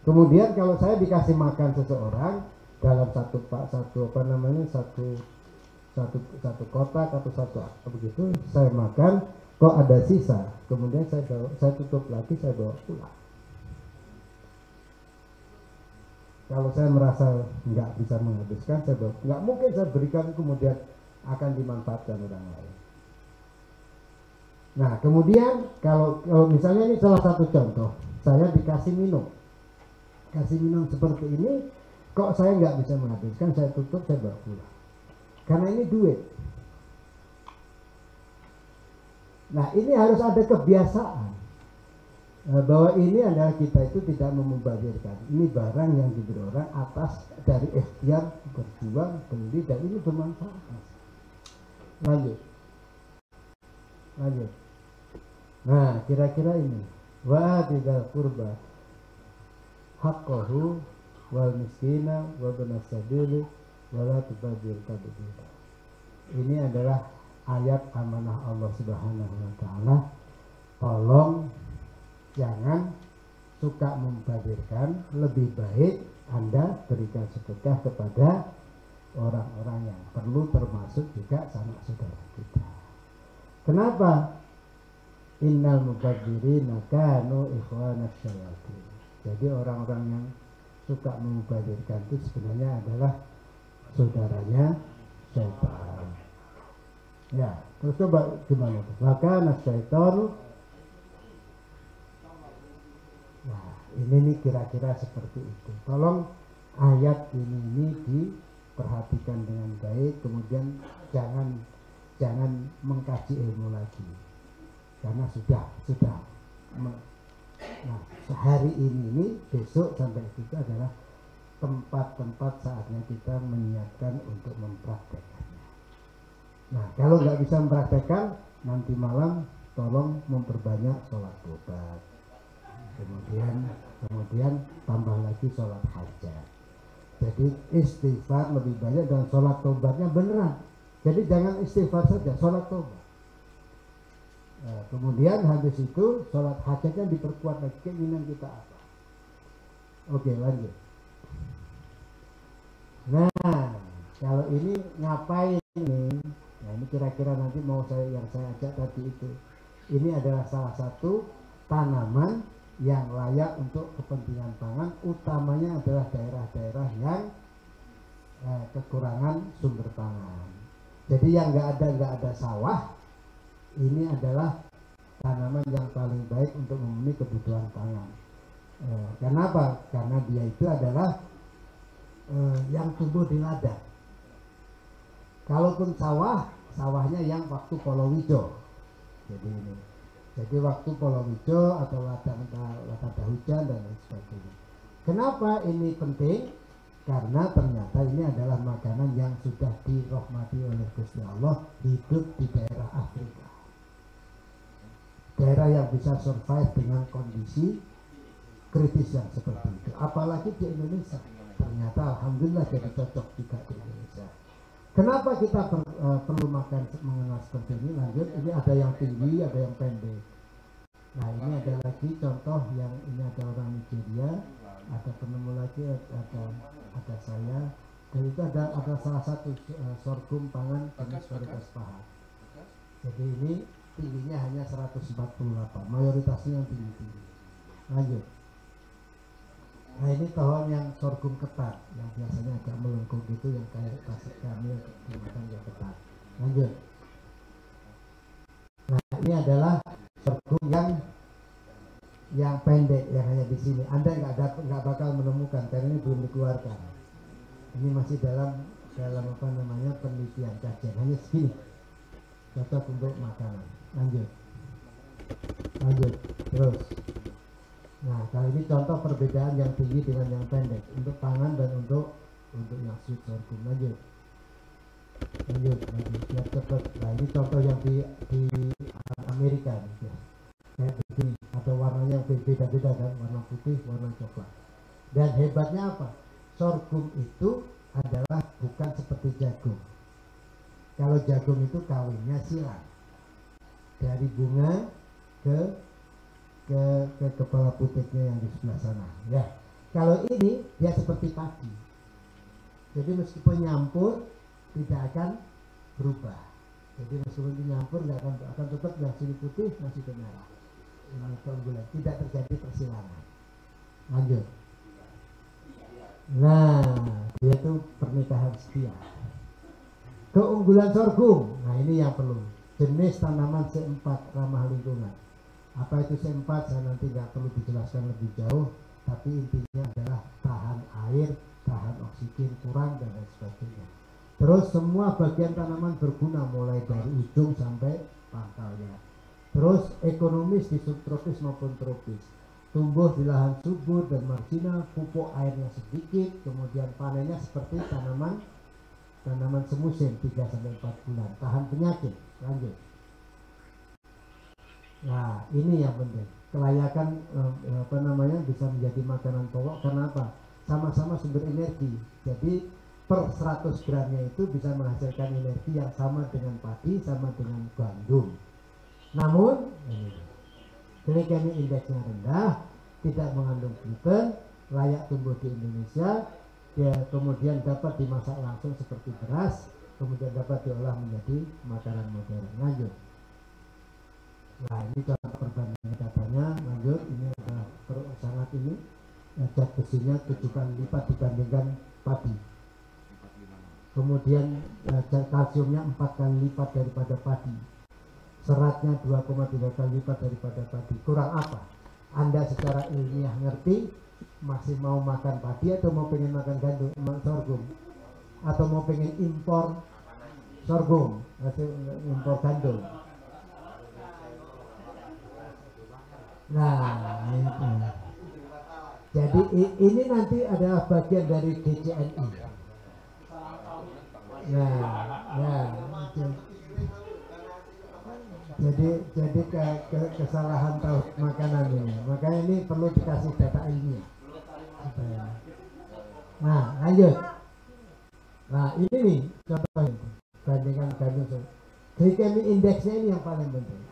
Kemudian kalau saya dikasih makan seseorang dalam satu kotak atau satu apa begitu, saya makan kok ada sisa, kemudian saya tutup lagi, saya bawa pulang. Kalau saya merasa nggak bisa menghabiskan, saya bawa, nggak mungkin saya berikan kemudian akan dimanfaatkan orang lain. Nah, kemudian kalau misalnya ini salah satu contoh, saya dikasih minum seperti ini, kok saya nggak bisa menghabiskan, saya tutup, saya bawa pulang. Karena ini duit. Nah, ini harus ada kebiasaan bahwa ini adalah kita itu tidak memubazirkan. Ini barang yang diberi orang atas dari ikhtiar, berjuang, beli, dan ini bermanfaat. Lanjut. Nah, kira-kira ini. Wa tidal qurba haqqahu wal miskina wa ibnas sabili wa la tubadzir tabdzira. Ini adalah ayat amanah Allah Subhanahu wa taala. Tolong jangan suka membazirkan, lebih baik Anda berikan sedekah kepada orang-orang yang perlu, termasuk juga sanak saudara kita. Kenapa? Innal mubadzirina kanu ikhwanas syayatin. Jadi orang-orang yang suka membazirkan itu sebenarnya adalah saudaranya syaitan. Ya, terus coba gimana tuh? Maka nasyaiton. Nah, ini nih kira-kira seperti itu. Tolong ayat ini diperhatikan dengan baik, kemudian jangan mengkaji ilmu lagi. Karena sudah. Nah, sehari ini besok sampai itu adalah tempat-tempat saatnya kita menyiapkan untuk mempraktekkannya. Nah, kalau nggak bisa mempraktekkan, nanti malam tolong memperbanyak sholat tobat, kemudian tambah lagi sholat hajat. Jadi istighfar lebih banyak dan sholat tobatnya beneran. Jadi jangan istighfar saja, sholat tobat. Nah, kemudian habis itu sholat hajatnya diperkuat lagi, keinginan kita apa. Oke, lanjut. Nah, kalau ini ngapain nih? Nah, ini kira-kira nanti mau yang saya ajak tadi itu. Ini adalah salah satu tanaman yang layak untuk kepentingan pangan, utamanya adalah daerah-daerah yang kekurangan sumber pangan. Jadi yang nggak ada sawah, ini adalah tanaman yang paling baik untuk memenuhi kebutuhan pangan. Kenapa? Karena dia itu adalah yang tumbuh di ladang. Kalaupun sawahnya yang waktu palawija. Jadi waktu palawija atau lada hujan dan lain sebagainya. Kenapa ini penting? Karena ternyata ini adalah makanan yang sudah dirahmati oleh Gusti Allah, hidup di daerah Afrika. Daerah yang bisa survive dengan kondisi kritis yang seperti itu. Apalagi di Indonesia. Ternyata alhamdulillah jadi cocok juga di Indonesia. Kenapa kita perlu makan mengenal seperti ini? Lanjut, ini ada yang tinggi, ada yang pendek. Nah, ini ada lagi contoh yang ini ada orang Nigeria, ada penemu lagi, ada saya, dan itu ada salah satu sorghum pangan jenis varietas pahat. Jadi ini tingginya hanya 148, mayoritasnya yang tinggi-tinggi. Lanjut. Nah, ini pohon yang sorghum ketat, yang biasanya agak melengkung gitu, yang kayak pasir kami yang dimakan yang ketat. Lanjut. Nah, ini adalah sorghum yang pendek, yang hanya di sini. Anda nggak bakal menemukan karena ini belum dikeluarkan. Ini masih dalam apa namanya penelitian kajian, hanya segini. Cocok untuk makanan. Lanjut. Terus. Nah, kali ini contoh perbedaan yang tinggi dengan yang pendek untuk pangan dan untuk yang sweet sorghum. Lanjut biar cepat. Nah, ini contoh yang di Amerika nih, ya. Kayak begini, ada warnanya yang beda-beda kan, warna putih, warna coklat. Dan hebatnya apa? Sorghum itu adalah bukan seperti jagung. Kalau jagung itu kawinnya silang dari bunga ke kepala putiknya yang di sebelah sana, ya. Kalau ini dia seperti padi, jadi meskipun nyampur tidak akan berubah. Jadi meskipun nyampur nggak akan tetap yang sini putih masih ke merah. Ini keunggulan, tidak terjadi persilangan. Lanjut. Nah, dia itu pernikahan setia. Keunggulan sorghum. Nah, ini yang perlu. Jenis tanaman C4 ramah lingkungan. Apa itu C4 saya nanti nggak perlu dijelaskan lebih jauh, tapi intinya adalah tahan air, tahan oksigen kurang dan lain sebagainya. Terus semua bagian tanaman berguna mulai dari ujung sampai pangkalnya. Terus ekonomis di subtropis maupun tropis. Tumbuh di lahan subur dan marginal, pupuk airnya sedikit, kemudian panennya seperti tanaman semusim 3-4 bulan, tahan penyakit. Lanjut. Nah, ini yang penting. Kelayakan bisa menjadi makanan pokok karena apa? Sama-sama sumber energi. Jadi per 100 gramnya itu bisa menghasilkan energi yang sama dengan padi, sama dengan gandum. Namun glycemic indeksnya rendah, tidak mengandung gluten, layak tumbuh di Indonesia, dia kemudian dapat dimasak langsung seperti beras, kemudian dapat diolah menjadi makanan modern. Lanjut. Nah, ini contoh perbandingan datanya. Lanjut, ini adalah sangat ini zat besinya 7 kali lipat dibandingkan padi. Kemudian kalsiumnya 4 kali lipat daripada padi. Seratnya 2,3 kali lipat daripada padi. Kurang apa? Anda secara ilmiah ngerti, masih mau makan padi atau mau pengen makan gandum, sorghum, atau mau pengen impor sorghum, atau impor gandum? Nah, itu. Jadi ini nanti adalah bagian dari GCNI. Nah, jadi jadi kesalahan tahu makanan ini. Makanya ini perlu dikasih data ilmiah. Nah, lanjut. Nah, ini nih contohnya bandingkan gandum. Glikemi indeksnya ini yang paling penting.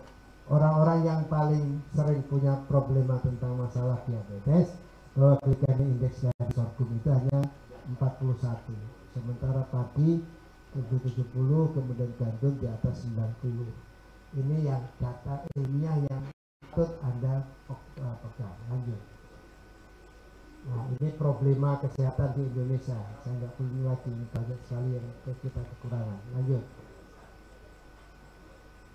Orang-orang yang paling sering punya problema tentang masalah diabetes, bahwa glikemi indeks dari sorghum itu hanya 41, sementara padi 70, kemudian gandum di atas 90. Ini yang data ilmiah yang patut Anda pegang. Lanjut. Nah, ini problema kesehatan di Indonesia. Saya nggak perlu lagi, banyak sekali yang kita kekurangan. Lanjut.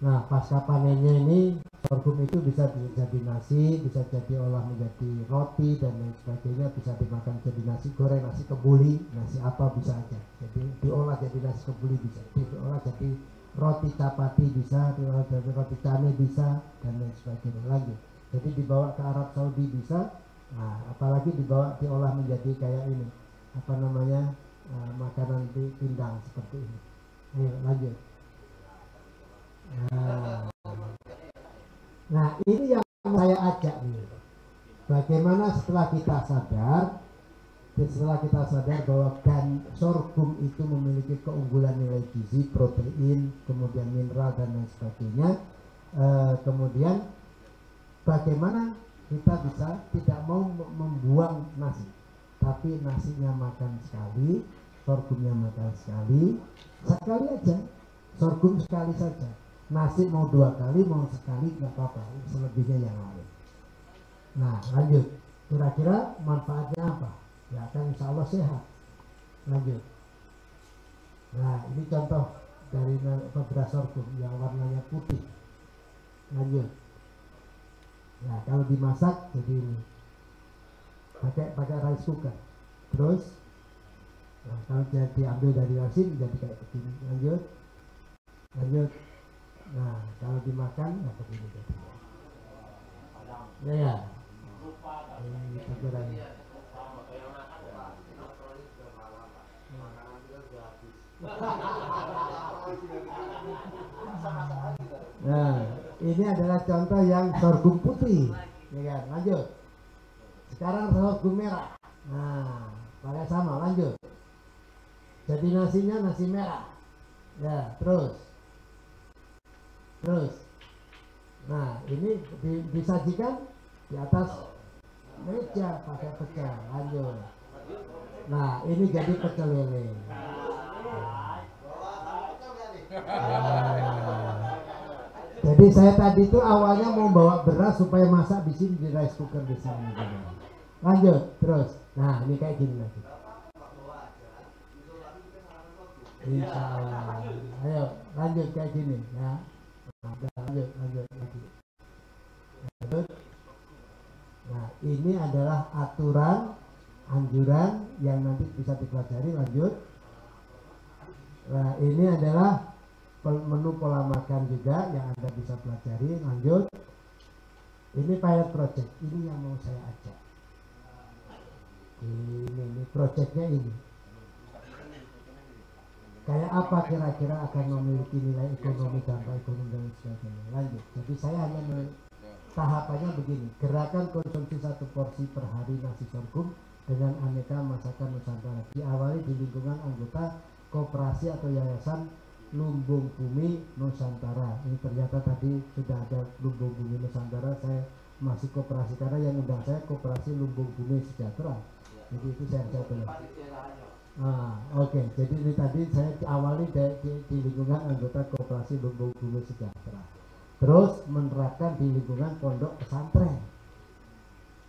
Nah, pasca panennya ini sorghum itu bisa jadi nasi, bisa jadi olah menjadi roti dan lain sebagainya, bisa dimakan jadi nasi goreng, nasi kebuli, nasi apa bisa aja. Jadi diolah jadi nasi kebuli bisa, diolah jadi roti capati bisa, diolah jadi roti cane bisa dan lain sebagainya. Lanjut. Jadi dibawa ke Arab Saudi bisa. Nah, apalagi diolah menjadi kayak ini, apa namanya, makanan pindang seperti ini. Ayo lanjut. Nah, ini yang saya ajak nih. Bagaimana setelah kita sadar bahwa sorghum itu memiliki keunggulan nilai gizi, protein, kemudian mineral dan lain sebagainya. Kemudian bagaimana kita bisa tidak mau membuang nasi, tapi nasinya makan sekali, sorghumnya makan sekali aja, sorghum sekali saja. Nasi mau 2 kali, mau sekali nggak apa-apa, selebihnya yang lain. Nah, lanjut. Kira-kira manfaatnya apa? Ya kan insya Allah sehat. Lanjut. Nah, ini contoh dari beras sorghum yang warnanya putih. Lanjut. Nah, kalau dimasak jadi ini. Pakai rice cooker. Terus, nah, kalau diambil dari asin jadi kayak begini. Lanjut. Nah, kalau dimakan ya begini jadi. Ya. Ini tampilannya. Nah, ini adalah contoh yang sorghum putih, ya kan? Lanjut. Sekarang sorghum merah. Nah, pakai sama, lanjut. Jadi nasinya nasi merah. Ya, terus. Nah, ini disajikan di atas meja pakai pecel. Lanjut. Nah, ini jadi pecel lele. Jadi saya tadi itu awalnya mau bawa beras supaya masak di sini di rice cooker di sini. Lanjut, terus. Nah, ini kayak gini lagi. Insya Allah. Ayo, lanjut kayak gini ya. Lanjut lagi. Lanjut. Nah, ini adalah aturan, anjuran yang nanti bisa dipelajari. Lanjut. Nah, ini adalah menu pola makan juga yang Anda bisa pelajari. Lanjut. Ini pilot project. Ini yang mau saya ajak. Ini projectnya ini. Kayak apa kira-kira akan memiliki nilai ekonomi, dampak ekonomi dan sebagainya. Lanjut. Jadi saya hanya tahapannya begini. Gerakan konsumsi 1 porsi per hari nasi sorghum dengan aneka masakan Nusantara. Diawali di lingkungan anggota koperasi atau yayasan Lumbung Bumi Nusantara. Ini ternyata tadi sudah ada Lumbung Bumi Nusantara. Saya masuk koperasi karena yang undang saya koperasi Lumbung Bumi Sejahtera. Jadi itu saya jawab. Oke. Jadi ini tadi saya awali di lingkungan anggota koperasi Lumbung Bumi Sejahtera. Terus menerapkan di lingkungan pondok pesantren.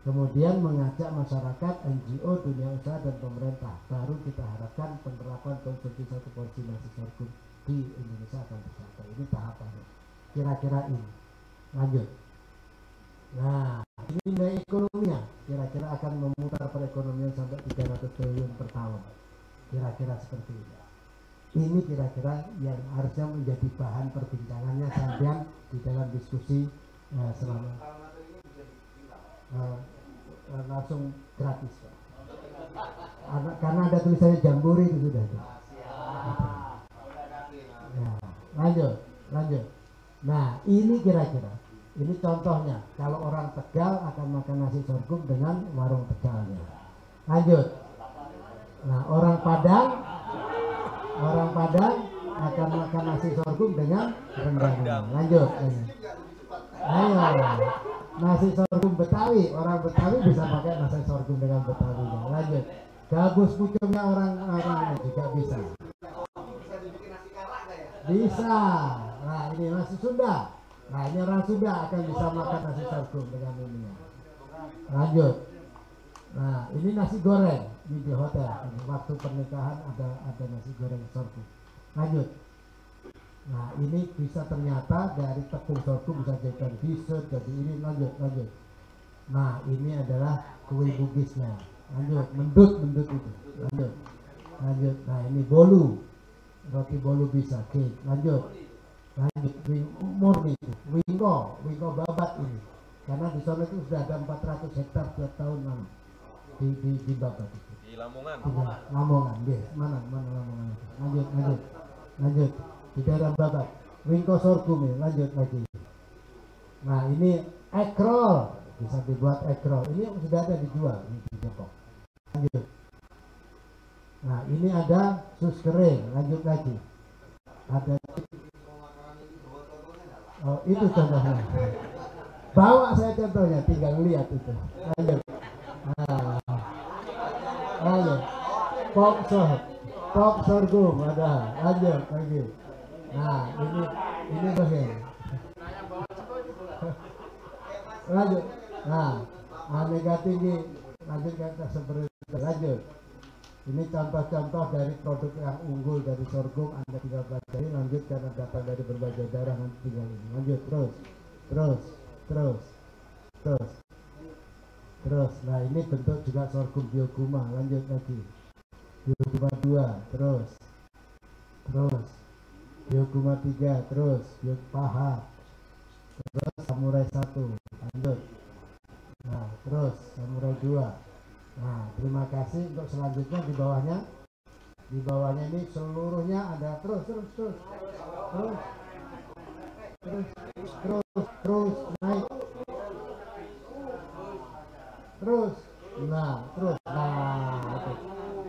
Kemudian mengajak masyarakat, NGO, dunia usaha dan pemerintah. Baru kita harapkan penerapan konsumsi 1 porsi nasi sorghum di Indonesia akan tercapai. Ini tahapannya. Kira-kira ini. Lanjut. Nah, ini nilai ekonominya. Kira-kira akan memutar perekonomian sampai 300 triliun per tahun. Kira-kira seperti ini. Ini kira-kira yang harusnya menjadi bahan perbincangannya sampean di dalam diskusi selama langsung gratis, Pak. Karena ada tulisannya Jambore itu sudah ada. Ya, lanjut. Nah, ini kira-kira Ini contohnya, kalau orang Tegal akan makan nasi sorghum dengan warung Tegalnya. Lanjut. Nah, orang Padang akan makan nasi sorghum dengan rendangnya. Lanjut. Ayo, nasi sorghum Betawi, orang Betawi bisa pakai nasi sorghum dengan Betawinya. Lanjut. Gabus pucungnya orang juga bisa. Bisa. Nah, ini nasi Sunda. Nah, ini orang Sunda akan bisa makan nasi sorghum dengan ini. Lanjut. Nah, ini nasi goreng di hotel. Ini waktu pernikahan ada nasi goreng sorghum. Lanjut. Nah, ini bisa ternyata dari tepung sorghum bisa jadikan dessert, jadi ini lanjut. Nah, ini adalah kue bugisnya. Lanjut, mendut itu. Lanjut. Nah, ini bolu. Roti bolu bisa, cake. Lanjut, murni itu, wingko babat ini. Karena di sana itu sudah ada 400 hektar tiap tahun di babat itu. Di Lamongan. Lamongan, deh. Mana Lamongan itu. Lanjut. Di daerah babat. Wingko sorghum ini, lanjut lagi. Nah, ini egg roll, bisa dibuat egg roll. Ini sudah ada dijual di Depok. Lanjut. Nah, ini ada sus kering, lanjut lagi. Ada, oh itu contohnya. Bawa saya contohnya, tinggal lihat itu. Lanjut. Nah, lanjut. Pop sorghum ada, lanjut lagi. Nah, ini bagian. Lanjut. Nah, aneka tinggi, lanjut kata seperti itu. Lanjut. Ini contoh-contoh dari produk yang unggul dari sorghum. Anda tinggal pelajari, lanjut karena datang dari berbagai daerah, nanti tinggal ini. Lanjut terus. Nah, ini bentuk juga sorghum bioguma. Lanjut lagi. Bioguma 2, terus. Bioguma 3, terus. Pahat. Terus samurai 1. Lanjut. Nah, terus samurai 2. Nah, terima kasih. Untuk selanjutnya di bawahnya ini seluruhnya ada terus naik terus. Nah,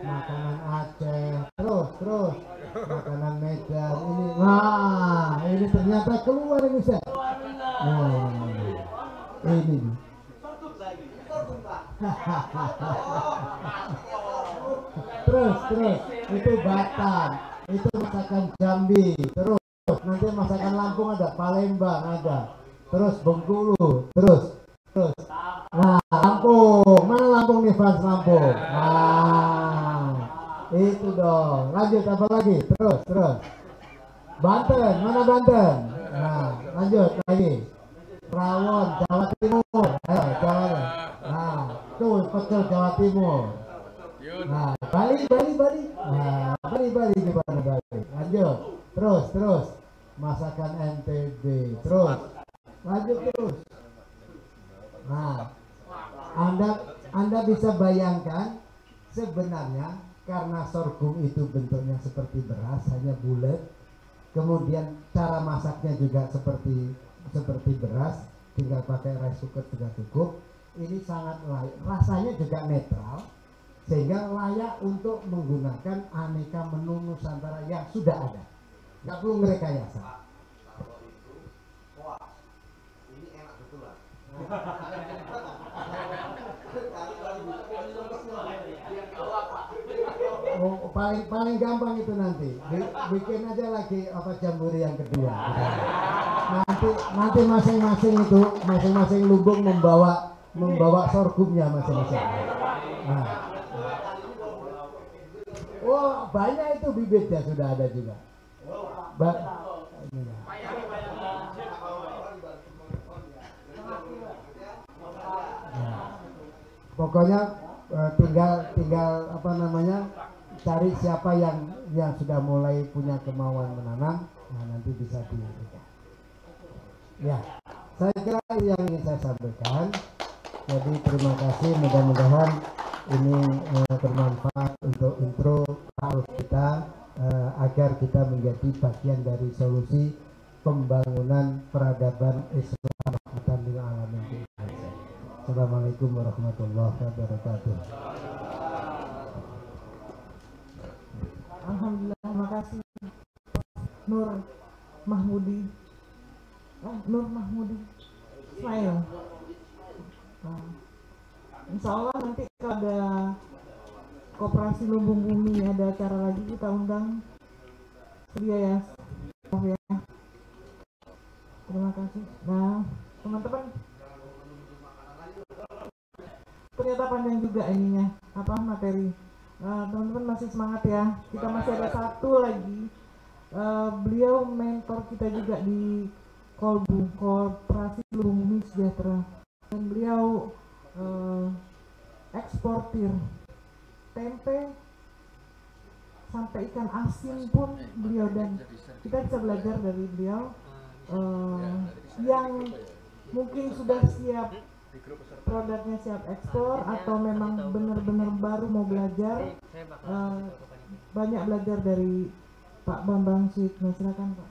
makanan Aceh terus makanan Medan ini. Nah, ini ternyata keluar ini saya. Nah, ini terus itu Batam, itu masakan Jambi, terus nanti masakan Lampung ada, Palembang ada, terus Bengkulu, terus nah Lampung, mana Lampung nih fans Lampung? Nah itu dong. Lanjut apa lagi? Terus Banten, mana Banten? Nah lanjut lagi. Rawon, Jawa Timur. Jawa. Nah, tuh pecel Jawa Timur. Nah, Bali. Nah, Bali gimana Bali? Lanjut. Terus. Masakan NTB. Terus. Lanjut terus. Nah, Anda bisa bayangkan sebenarnya karena sorghum itu bentuknya seperti beras, hanya bulat. Kemudian cara masaknya juga seperti beras, tinggal pakai rice cooker sudah cukup. Ini sangat layak, rasanya juga netral, sehingga layak untuk menggunakan aneka menu Nusantara yang sudah ada, nggak perlu merekayasa. Wah, ini enak betul lah. Oh, paling gampang itu nanti bikin aja lagi jamburi yang kedua. Nanti masing-masing lubung membawa sorghumnya masing-masing. Nah. Oh, banyak itu bibitnya sudah ada juga. Pokoknya tinggal cari siapa yang sudah mulai punya kemauan menanam. Nah, nanti bisa diberikan. Ya, saya kira yang ingin saya sampaikan. Jadi terima kasih, mudah-mudahan ini bermanfaat untuk intro kita agar kita menjadi bagian dari solusi pembangunan peradaban Islam Wassalamualaikum warahmatullahi wabarakatuh. Alhamdulillah, terima kasih Nur Mahmudi. Nur Mahmudi Ismail. Insya Allah nanti kalau ada Koperasi Lumbung Bumi ada acara lagi kita undang dia ya. Terima kasih. Nah, teman-teman, ternyata panjang juga ininya materi. Teman-teman masih semangat ya. Kita masih ada satu lagi. Beliau mentor kita juga di Kolbu, Koperasi Lumbung Bumi Sejahtera, dan beliau eksportir tempe sampai ikan asin pun beliau, dan kita bisa belajar dari beliau yang mungkin sudah siap produknya, siap ekspor, atau memang benar-benar baru mau belajar. Banyak belajar dari Pak Bambang Suyitno. Silakan Pak.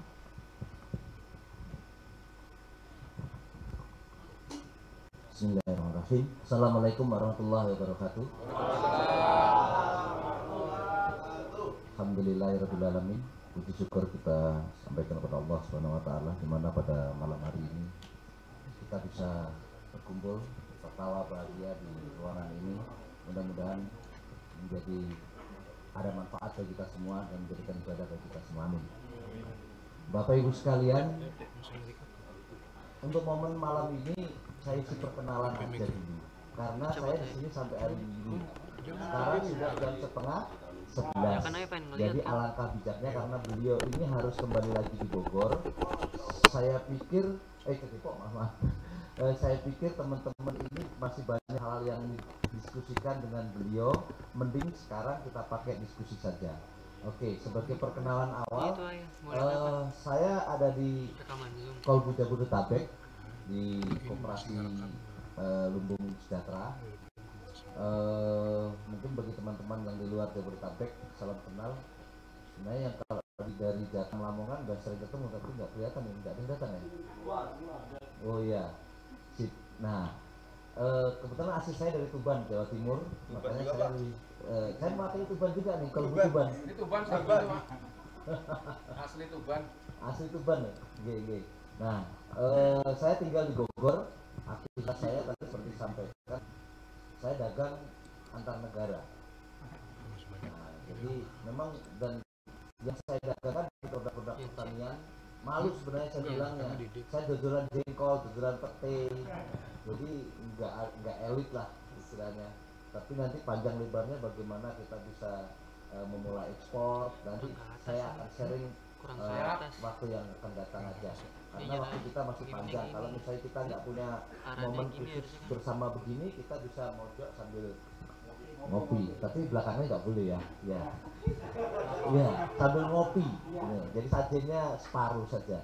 Bismillahirrahmanirrahim. Assalamualaikum warahmatullahi wabarakatuh. Alhamdulillahirrahmanirrahim. Puji syukur kita sampaikan kepada Allah Subhanahu wa Ta'ala, di mana pada malam hari ini kita bisa berkumpul tertawa bahagia di ruangan ini. Mudah-mudahan menjadi ada manfaat bagi kita semua dan menjadikan ibadah bagi kita semua. Amin. Bapak Ibu sekalian, untuk momen malam ini saya isi perkenalan aja dulu, karena saya di sini sampai hari Minggu. Sekarang sudah jam 10:30. Jadi alangkah bijaknya, karena beliau ini harus kembali lagi di Bogor. Saya pikir, saya pikir teman-teman ini masih banyak hal yang didiskusikan dengan beliau. Mending sekarang kita pakai diskusi saja. Oke, sebagai perkenalan awal, saya ada di Kolbu Jabodetabek di Koperasi Lumbung Sejahtera. Mungkin bagi teman-teman yang di luar Jabodetabek, salam kenal. Sebenarnya yang kalau dari Jateng Lamongan udah sering ketemu, tapi nggak kelihatan ya, nggak ada yang datang ya. Oh iya, sip. Nah, kebetulan asli saya dari Tuban, Jawa Timur, makanya saya mewakili Tuban juga nih. Kalau Tuban, ini Tuban sahabat asli Tuban. Asli Tuban ya, GG. Nah, saya tinggal di Bogor. Aktivitas saya tadi seperti disampaikan, saya dagang antar negara. Nah, jadi memang, dan yang saya dagangkan produk-produk pertanian. Malu sebenarnya saya bilangnya, saya jualan jengkol, jualan pete, jadi nggak elit lah istilahnya. Tapi nanti panjang lebarnya bagaimana kita bisa memulai ekspor, nanti saya akan sharing waktu yang akan datang aja, karena waktu kita masih panjang. Kalau misalnya kita nggak punya momen khusus bersama begini, kita bisa mojok sambil ngopi, tapi belakangnya nggak boleh ya, ya sambil ngopi, jadi sajiannya separuh saja.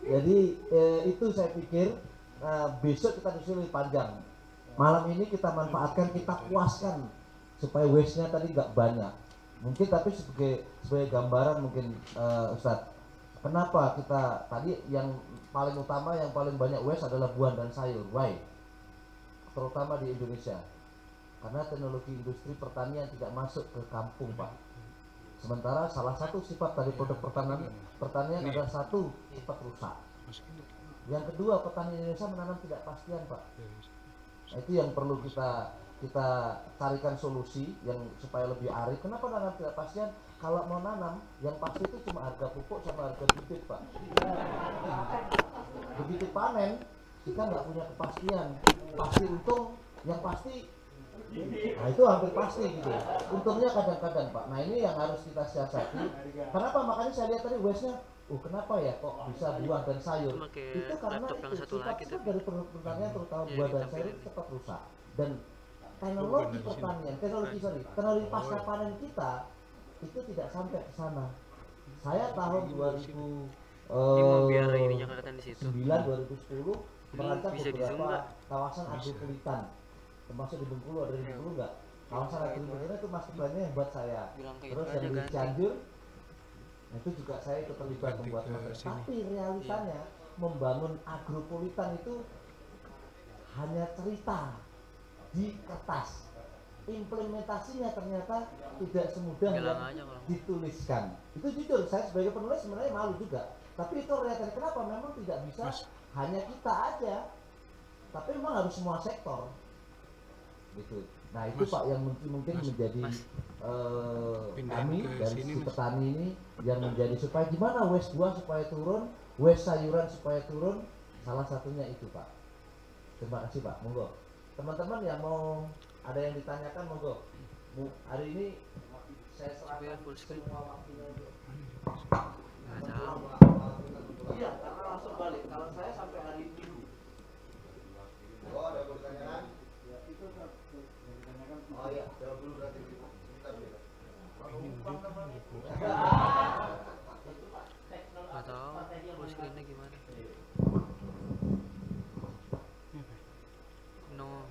Jadi itu saya pikir besok kita diskusi lebih panjang. Malam ini kita manfaatkan, kita puaskan supaya waste-nya tadi nggak banyak. Mungkin tapi sebagai gambaran mungkin Ustadz, kenapa kita tadi yang paling utama, yang paling banyak waste adalah buah dan sayur. Why? Terutama di Indonesia. Karena teknologi industri pertanian tidak masuk ke kampung, Pak. Sementara salah satu sifat dari produk pertanian adalah satu, cepat rusak. Yang kedua, petani Indonesia menanam tidak pastian, Pak. Nah, itu yang perlu kita carikan solusi yang supaya lebih arif. Kenapa nanam tidak pastian? Kalau mau nanam, yang pasti itu cuma harga pupuk sama harga bibit, Pak. Begitu panen, kita nggak punya kepastian. Pasti untung, yang pasti, nah itu hampir pasti gitu. Untungnya kadang-kadang, Pak. Nah ini yang harus kita siasati. Kenapa? Makanya saya lihat tadi waste-nya, kenapa ya kok bisa buah dan sayur? Itu karena itu sifat dari produk pertanian, terutama buah dan sayur itu cepat rusak. Dan teknologi pertanian, teknologi pasca panen kita itu tidak sampai ke sana. Saya tahun 2009 2010 merancang beberapa kawasan agropulitan, termasuk di Bengkulu. Ada di Bengkulu nggak? Kawasan agropulitan itu master plan-nya yang buat saya. Terus yang di Cianjur, itu juga saya ikut terlibat membuat master. Tapi realitanya membangun agropolitan itu hanya cerita di kertas, implementasinya ternyata tidak semudah yang dituliskan. Itu jujur, saya sebagai penulis sebenarnya malu juga, tapi itu realitanya. Kenapa? Memang tidak bisa hanya kita aja, tapi memang harus semua sektor gitu. Nah itu Pak yang mungkin menjadi kami dari si petani ini yang menjadi supaya gimana waste buah supaya turun, waste sayuran supaya turun, salah satunya itu Pak. Terima kasih Pak, monggo teman-teman yang mau ada yang ditanyakan monggo. Hari ini saya serahkan semua waktunya. Iya, karena langsung balik. Kalau saya sampai hari Minggu. Oh, ada pertanyaan? Ya, itu kan ditanyakan. Oh iya, jawab dulu berarti. Bentar ya. Nggak tahu full screennya gimana. No.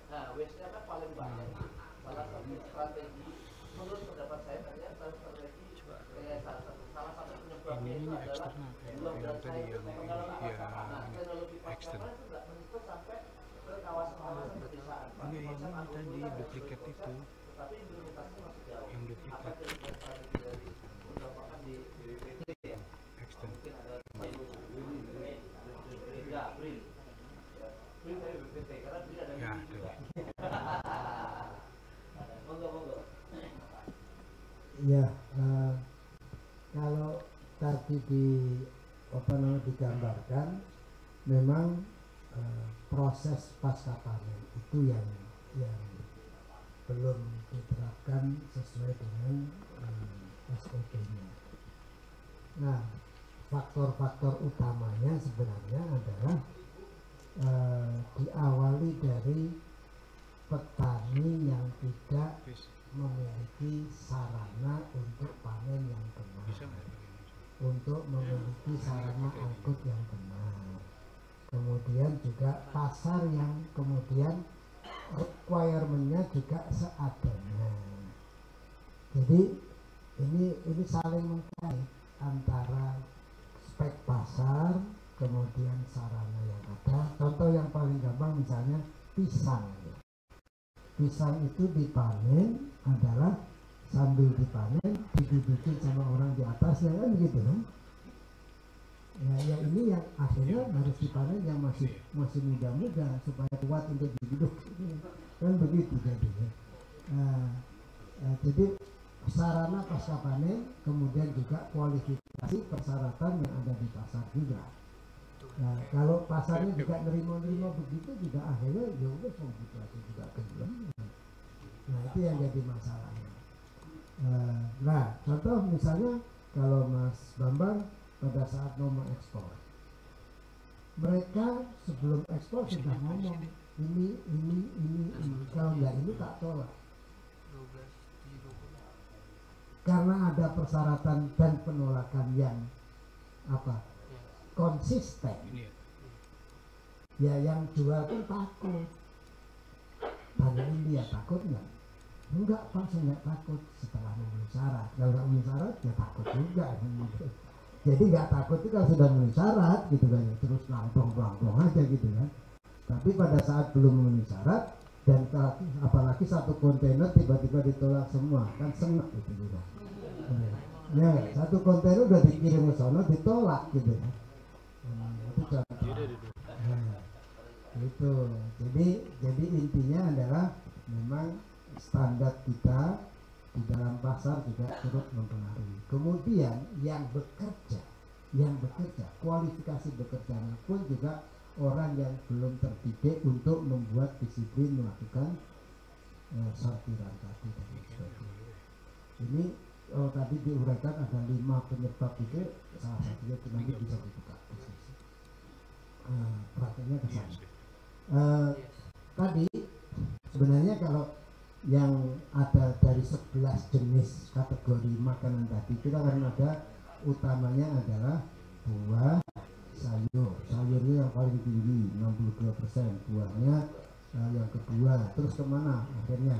Nah, waste-nya kan paling banyak. Salah satu strategi menurut pendapat saya salah satu penyebabnya itu adalah belum dan saya itu pengelolaan sampah. Nah, teknologi sampah itu nggak menyentuh sampai ke kawasan-kawasan pedesaan. Enggak, yang tadi duplikat itu. Tapi implementasinya masih jauh. Yang duplikat. Mungkin ada ya, Bril. Bril dari BPT karena Bril ada Ya, juga. Monggo. Ya, kalau tadi digambarkan, memang proses pasca panen itu yang belum diterapkan sesuai dengan SOP-nya. Nah, faktor-faktor utamanya sebenarnya adalah diawali dari petani yang tidak memiliki sarana untuk panen yang benar, untuk memiliki sarana angkut yang benar, kemudian juga pasar yang kemudian requirement-nya juga seadanya. Jadi ini saling mengkait antara spek pasar kemudian sarana yang ada. Contoh yang paling gampang misalnya pisang. Pisang itu dipanen adalah sambil dipanen didudukin sama orang di atasnya kan gitu kan. Ya ini yang akhirnya harus dipanen yang masih muda-muda supaya kuat untuk diduduk kan begitu jadinya. Jadi sarana pasca panen kemudian juga kualifikasi persyaratan yang ada di pasar juga. Nah, kalau pasarnya juga nerima begitu juga akhirnya ya udah gitu juga kejual. Nah itu yang jadi masalahnya. Nah contoh misalnya kalau Mas Bambang pada saat mau ekspor, mereka sebelum ekspor sudah ngomong ini kalau nggak ini tak tolak. Karena ada persyaratan dan penolakan yang konsisten, ya yang jual pun takut. Tanyain dia takut nggak? Enggak Pak, saya nggak takut. Setelah memenuhi syarat, kalau nggak memenuhi syarat ya takut juga gitu. Jadi nggak takut itu kalau sudah memenuhi syarat gitu kan, terus langsung aja gitu kan. Tapi pada saat belum memenuhi syarat dan apalagi satu kontainer tiba-tiba ditolak semua, kan seneng gitu juga. Ya satu kontainer udah dikirim ke sana ditolak gitu kan. Itu contoh. Gitu. Jadi intinya adalah memang standar kita di dalam pasar juga turut mempengaruhi. Kemudian yang bekerja, kualifikasi bekerjanya pun juga orang yang belum terdidik untuk membuat disiplin melakukan sortiran tadi dan sebagainya. Ini tadi diuraikan ada 5 penyebab itu, salah satunya itu nanti bisa dibuka diskusi. Prakteknya ke sana. Tadi sebenarnya kalau yang ada dari 11 jenis kategori makanan tadi kita kan ada utamanya adalah buah, sayurnya yang paling tinggi 62%, buahnya yang kedua, terus kemana akhirnya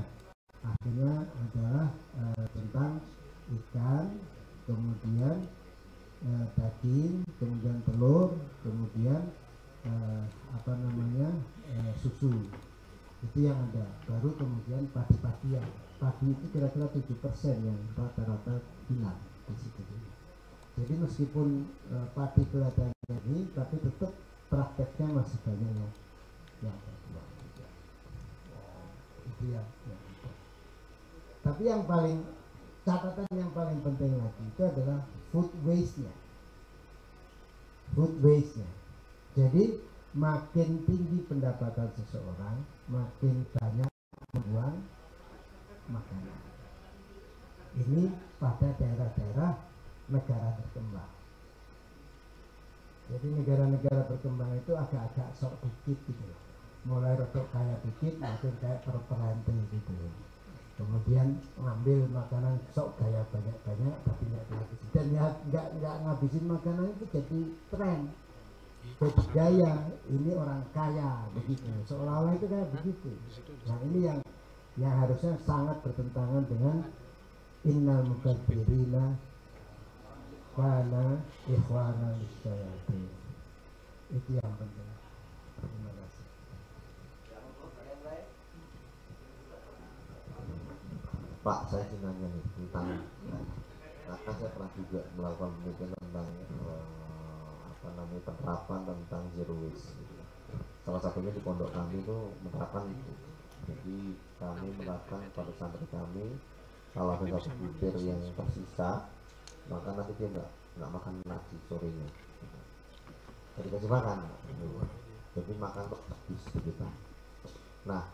akhirnya adalah tentang ikan, kemudian daging, kemudian telur, kemudian susu. Itu yang ada. Baru kemudian padi-padian. Padi itu kira-kira 7% yang rata-rata hilang di situ. Jadi meskipun padi kelihatannya ini, tapi tetap prakteknya masih banyak yang berbuah. Itu ya. Tapi yang paling catatan yang paling penting lagi itu adalah food waste-nya. Food waste-nya. Jadi makin tinggi pendapatan seseorang, makin banyak membuang makanan. Ini pada daerah-daerah negara berkembang. Jadi negara-negara berkembang itu agak-agak sok dikit gitu. Mulai rotok kaya dikit, makin kayak perperante gitu. Kemudian ngambil makanan sok gaya banyak-banyak tapi nggak dihabisin. Dan ya nggak ngabisin makanan itu jadi tren, jadi gaya. Ini orang kaya begitu, seolah-olah itu kayak begitu. Nah ini yang harusnya sangat bertentangan dengan innal mukabbirina kana ikhwana lisyayatin. Itu yang penting. Terima kasih. Pak, saya ingin nanya nih tentang, karena saya pernah juga melakukan penelitian tentang penerapan tentang zero waste. Gitu. Salah satunya di pondok kami itu menerapkan itu. Jadi kami menerapkan pada santri kami, kalau ada satu butir yang tersisa, maka nanti dia nggak makan nasi sorenya. Jadi kasih makan, jadi makan untuk habis begitu. Nah,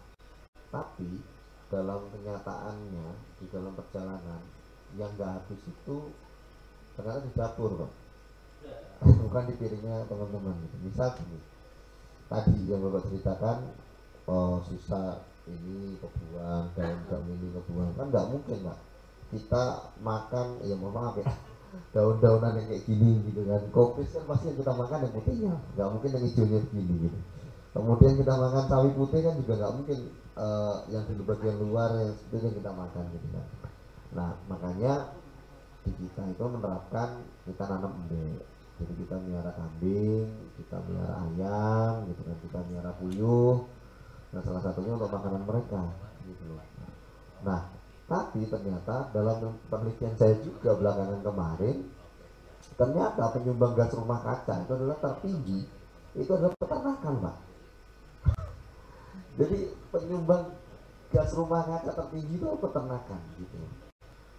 tapi dalam kenyataannya di dalam perjalanan yang nggak habis itu ternyata di dapur, Pak. Bukan di piringnya teman-teman gitu. Misal gini, tadi yang Bapak ceritakan, sisa ini kebuang, daun-daun ini kebuang, kan nggak mungkin, Pak. Kita makan, ya mohon maaf ya, daun-daunan yang kayak gini gitu kan. Kopis kan pasti yang kita makan yang putihnya, nggak mungkin yang hijaunya begini gitu. Kemudian kita makan sawi putih kan juga nggak mungkin yang di bagian luar yang seperti yang kita makan gitu kan. Nah makanya di kita itu menerapkan kita nanam embek. Jadi kita melihara kambing, kita melihara ayam gitu kan, kita melihara puyuh. Nah salah satunya untuk makanan mereka gitu loh. Nah tapi ternyata dalam penelitian saya juga belakangan kemarin, ternyata penyumbang gas rumah kaca itu adalah tertinggi itu adalah peternakan, Pak. Jadi penyumbang gas rumah kaca tertinggi itu peternakan gitu.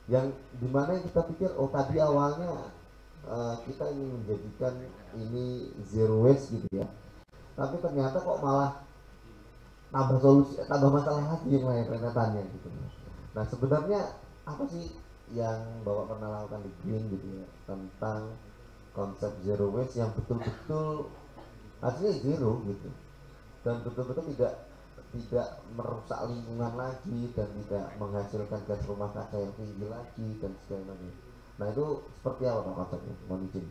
Yang dimana kita pikir, oh tadi awalnya kita ingin menjadikan ini zero waste gitu ya. Tapi ternyata kok malah tambah solusi, tambah masalah lagi yang lain renetannya gitu. Nah sebenarnya apa sih yang Bapak pernah lakukan di Green gitu ya tentang konsep zero waste yang betul-betul hasilnya zero gitu dan betul-betul tidak merusak lingkungan lagi dan tidak menghasilkan gas rumah kaca yang tinggi lagi dan sebagainya. Nah itu seperti apa Pak konsepnya? Mohon izin.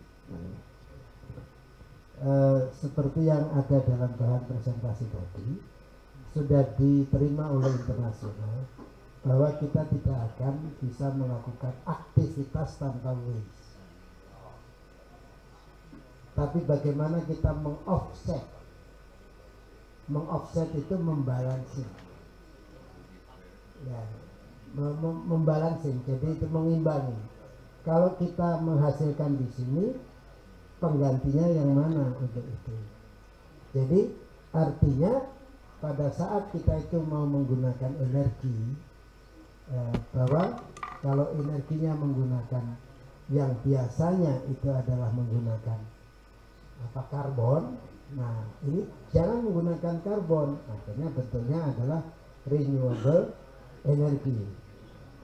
Seperti yang ada dalam bahan presentasi tadi, sudah diterima oleh internasional bahwa kita tidak akan bisa melakukan aktivitas tanpa waste. Tapi bagaimana kita mengoffset itu membalancing, ya, membalancing. Jadi itu mengimbangi. Kalau kita menghasilkan di sini, penggantinya yang mana untuk itu? Jadi artinya pada saat kita itu mau menggunakan energi, bahwa kalau energinya menggunakan yang biasanya itu adalah menggunakan karbon. Nah ini jangan menggunakan karbon, akhirnya bentuknya adalah renewable energy.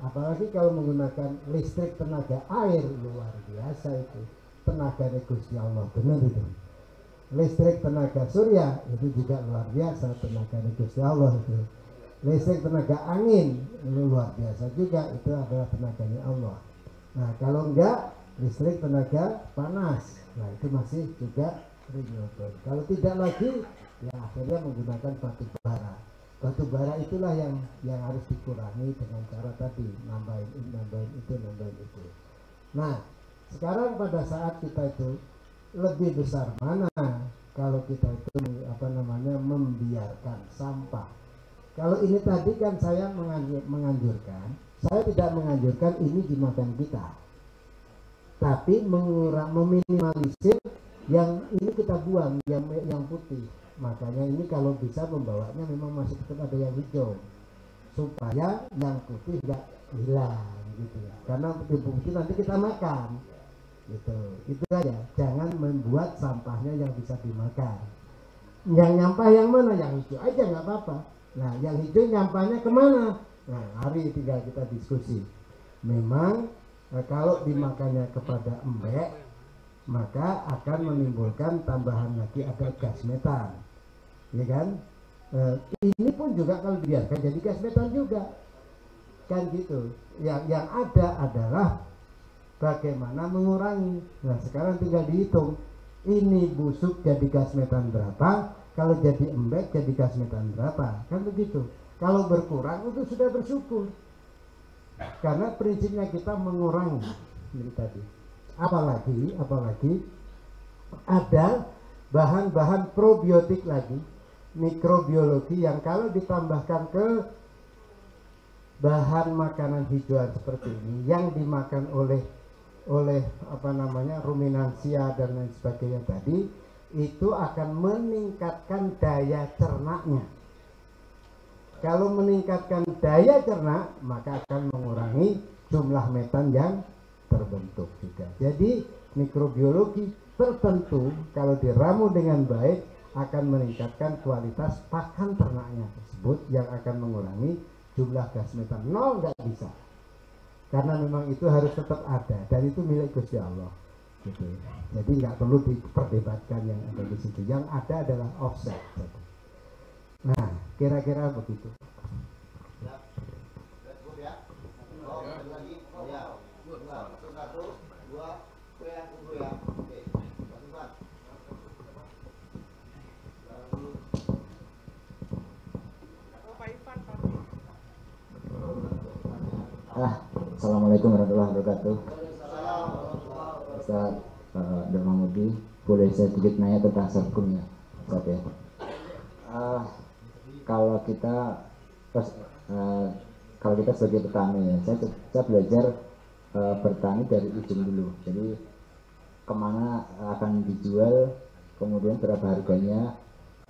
Apalagi kalau menggunakan listrik tenaga air, luar biasa itu, tenaga Gusti Allah, benar itu. Listrik tenaga surya itu juga luar biasa, tenaga Gusti Allah itu. Listrik tenaga angin luar biasa juga, itu adalah tenaganya Allah. Nah kalau enggak listrik tenaga panas, nah itu masih juga renewable. Kalau tidak lagi, ya akhirnya menggunakan batu bara. Batu bara itulah yang harus dikurangi dengan cara tadi nambahin itu. Nah, sekarang pada saat kita itu lebih besar mana kalau kita itu membiarkan sampah. Kalau ini tadi kan saya menganjurkan, saya tidak menganjurkan ini dimakan kita, tapi meminimalisir yang ini kita buang, yang putih. Makanya ini kalau bisa membawanya memang masih tetap ada yang hijau, supaya yang putih nggak hilang gitu ya. Karena putih nanti kita makan, gitu. Itu aja. Jangan membuat sampahnya yang bisa dimakan. Yang nyampah yang mana? Yang hijau aja nggak apa-apa. Nah, yang hijau nyampahnya kemana? Nah, hari tinggal kita diskusi. Memang kalau dimakannya kepada embek, maka akan menimbulkan tambahan lagi ada gas metan, ya kan? Ini pun juga kalau dibiarkan jadi gas metan juga, kan gitu. Yang ada adalah bagaimana mengurangi. Nah, sekarang tinggal dihitung, ini busuk jadi gas metan berapa, kalau jadi embek jadi gas metan berapa, kan begitu. Kalau berkurang itu sudah bersyukur, karena prinsipnya kita mengurangi ini tadi. Apalagi ada bahan-bahan probiotik lagi, mikrobiologi, yang kalau ditambahkan ke bahan makanan hijauan seperti ini yang dimakan oleh ruminansia dan lain sebagainya tadi, itu akan meningkatkan daya cernanya. Kalau meningkatkan daya cerna, maka akan mengurangi jumlah metan yang terbentuk juga. Jadi mikrobiologi tertentu kalau diramu dengan baik akan meningkatkan kualitas pakan ternaknya tersebut, yang akan mengurangi jumlah gas metan. Nol nggak bisa, karena memang itu harus tetap ada dan itu milik Gusti Allah gitu. Jadi nggak perlu diperdebatkan yang ada di situ. Yang ada adalah offset. Nah, kira-kira begitu. Assalamualaikum warahmatullahi wabarakatuh. Ustaz Mahmudi, boleh saya sedikit nanya tentang sorghum ya, Ustaz ya. Kalau kita sebagai petani ya, saya belajar bertani dari ujung dulu. Jadi kemana akan dijual, kemudian berapa harganya,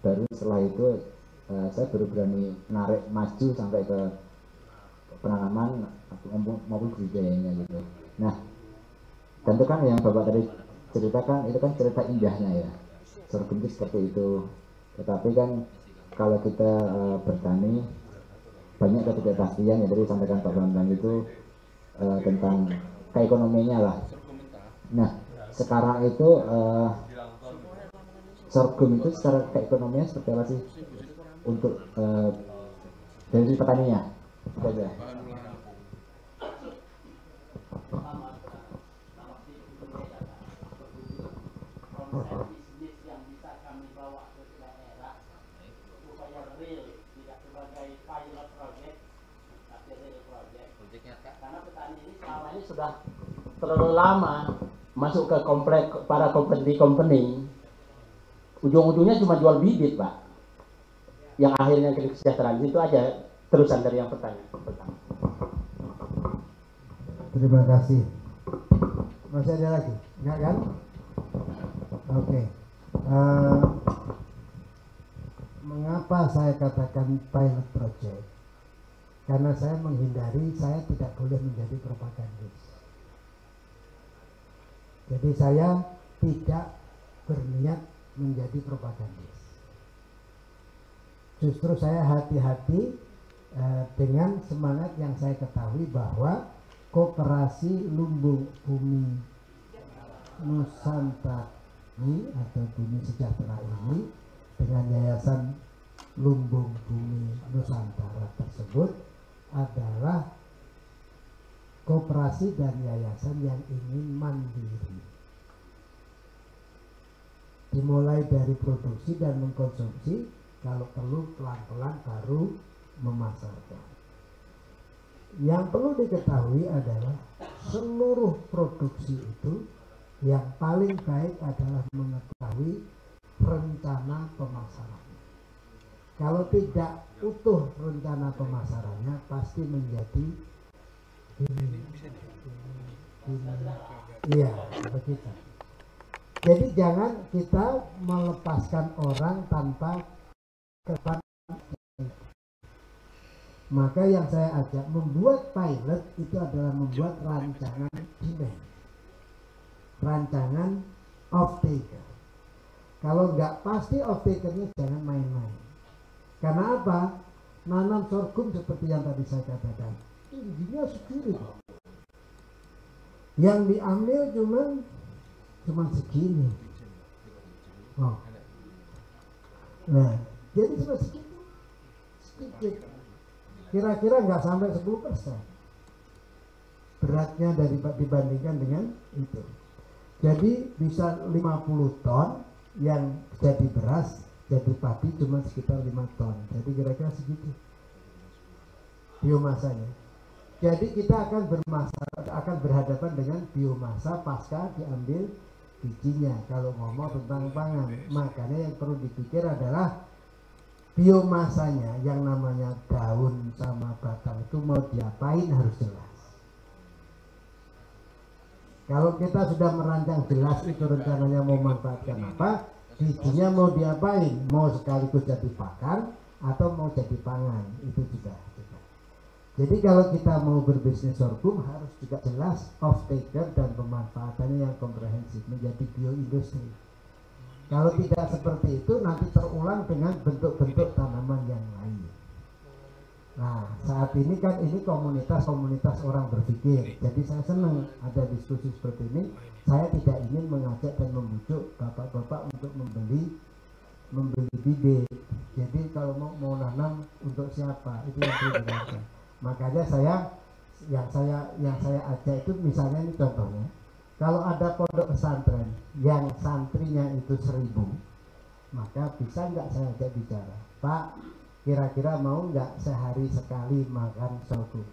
baru setelah itu saya baru berani narik maju sampai ke penanaman maupun budidayanya gitu. Nah, tentu kan yang Bapak tadi ceritakan itu kan cerita indahnya ya, sorghum itu seperti itu. Tetapi kan kalau kita bertani banyak ketidakpastian ya, tadi sampaikan Pak Bambang itu tentang keekonomianya lah. Nah, sekarang itu sorghum itu secara keekonomian seperti apa sih untuk dari petaninya? Itu aja. Sudah terlalu lama masuk ke komplek para company, ujung-ujungnya cuma jual bibit, Pak, yang akhirnya kesejahteraan. Itu aja terusan dari yang pertama. Terima kasih. Masih ada lagi? Enggak kan? Oke. Mengapa saya katakan pilot project? Karena saya menghindari, saya tidak boleh menjadi propagandis. Jadi saya tidak berniat menjadi propagandis. Justru saya hati-hati dengan semangat yang saya ketahui bahwa Koperasi Lumbung Bumi Nusantara ini atau Bumi Sejahtera ini dengan Yayasan Lumbung Bumi Nusantara tersebut adalah koperasi dan yayasan yang ingin mandiri, dimulai dari produksi dan mengkonsumsi Kalau perlu pelan-pelan baru memasarkan. Yang perlu diketahui adalah seluruh produksi itu yang paling baik adalah mengetahui rencana pemasarannya. Kalau tidak utuh rencana pemasarannya pasti menjadi iya begitu. Jadi jangan kita melepaskan orang tanpa kepan. Maka yang saya ajak membuat pilot itu adalah membuat rancangan demand, rancangan off-taker. Kalau nggak pasti off-takernya jangan main-main. Karena apa? Nanam sorghum seperti yang tadi saya katakan, tingginya segini. Yang diambil cuma segini. Oh. Nah, jadi cuma segitu, sedikit. Kira-kira nggak sampai 10% beratnya dibandingkan dengan itu. Jadi bisa 50 ton yang jadi beras, jadi padi cuma sekitar 5 ton. Jadi kira-kira segitu biomasanya. Jadi kita akan berhadapan dengan biomasa pasca diambil bijinya kalau ngomong tentang pangan. Makanya yang perlu dipikir adalah biomasanya yang namanya daun sama batang itu mau diapain harus jelas. Kalau kita sudah merancang jelas itu rencananya mau manfaatkan apa, bijinya mau diapain, mau sekaligus jadi pakan atau mau jadi pangan, itu juga. Jadi kalau kita mau berbisnis sorghum harus juga jelas off-taker dan pemanfaatannya yang komprehensif menjadi bioindustri. Kalau tidak seperti itu nanti terulang dengan bentuk-bentuk tanaman yang lain. Nah saat ini kan ini komunitas orang berpikir. Jadi saya senang ada diskusi seperti ini. Saya tidak ingin mengajak dan membujuk bapak-bapak untuk membeli bibit. Jadi kalau mau nanam untuk siapa itu yang perlu dilakukan. Makanya yang saya ajak itu misalnya ini contohnya. Kalau ada pondok pesantren yang santrinya itu 1000, maka bisa nggak saya ajak bicara, Pak, kira-kira mau nggak sehari sekali makan sorghum?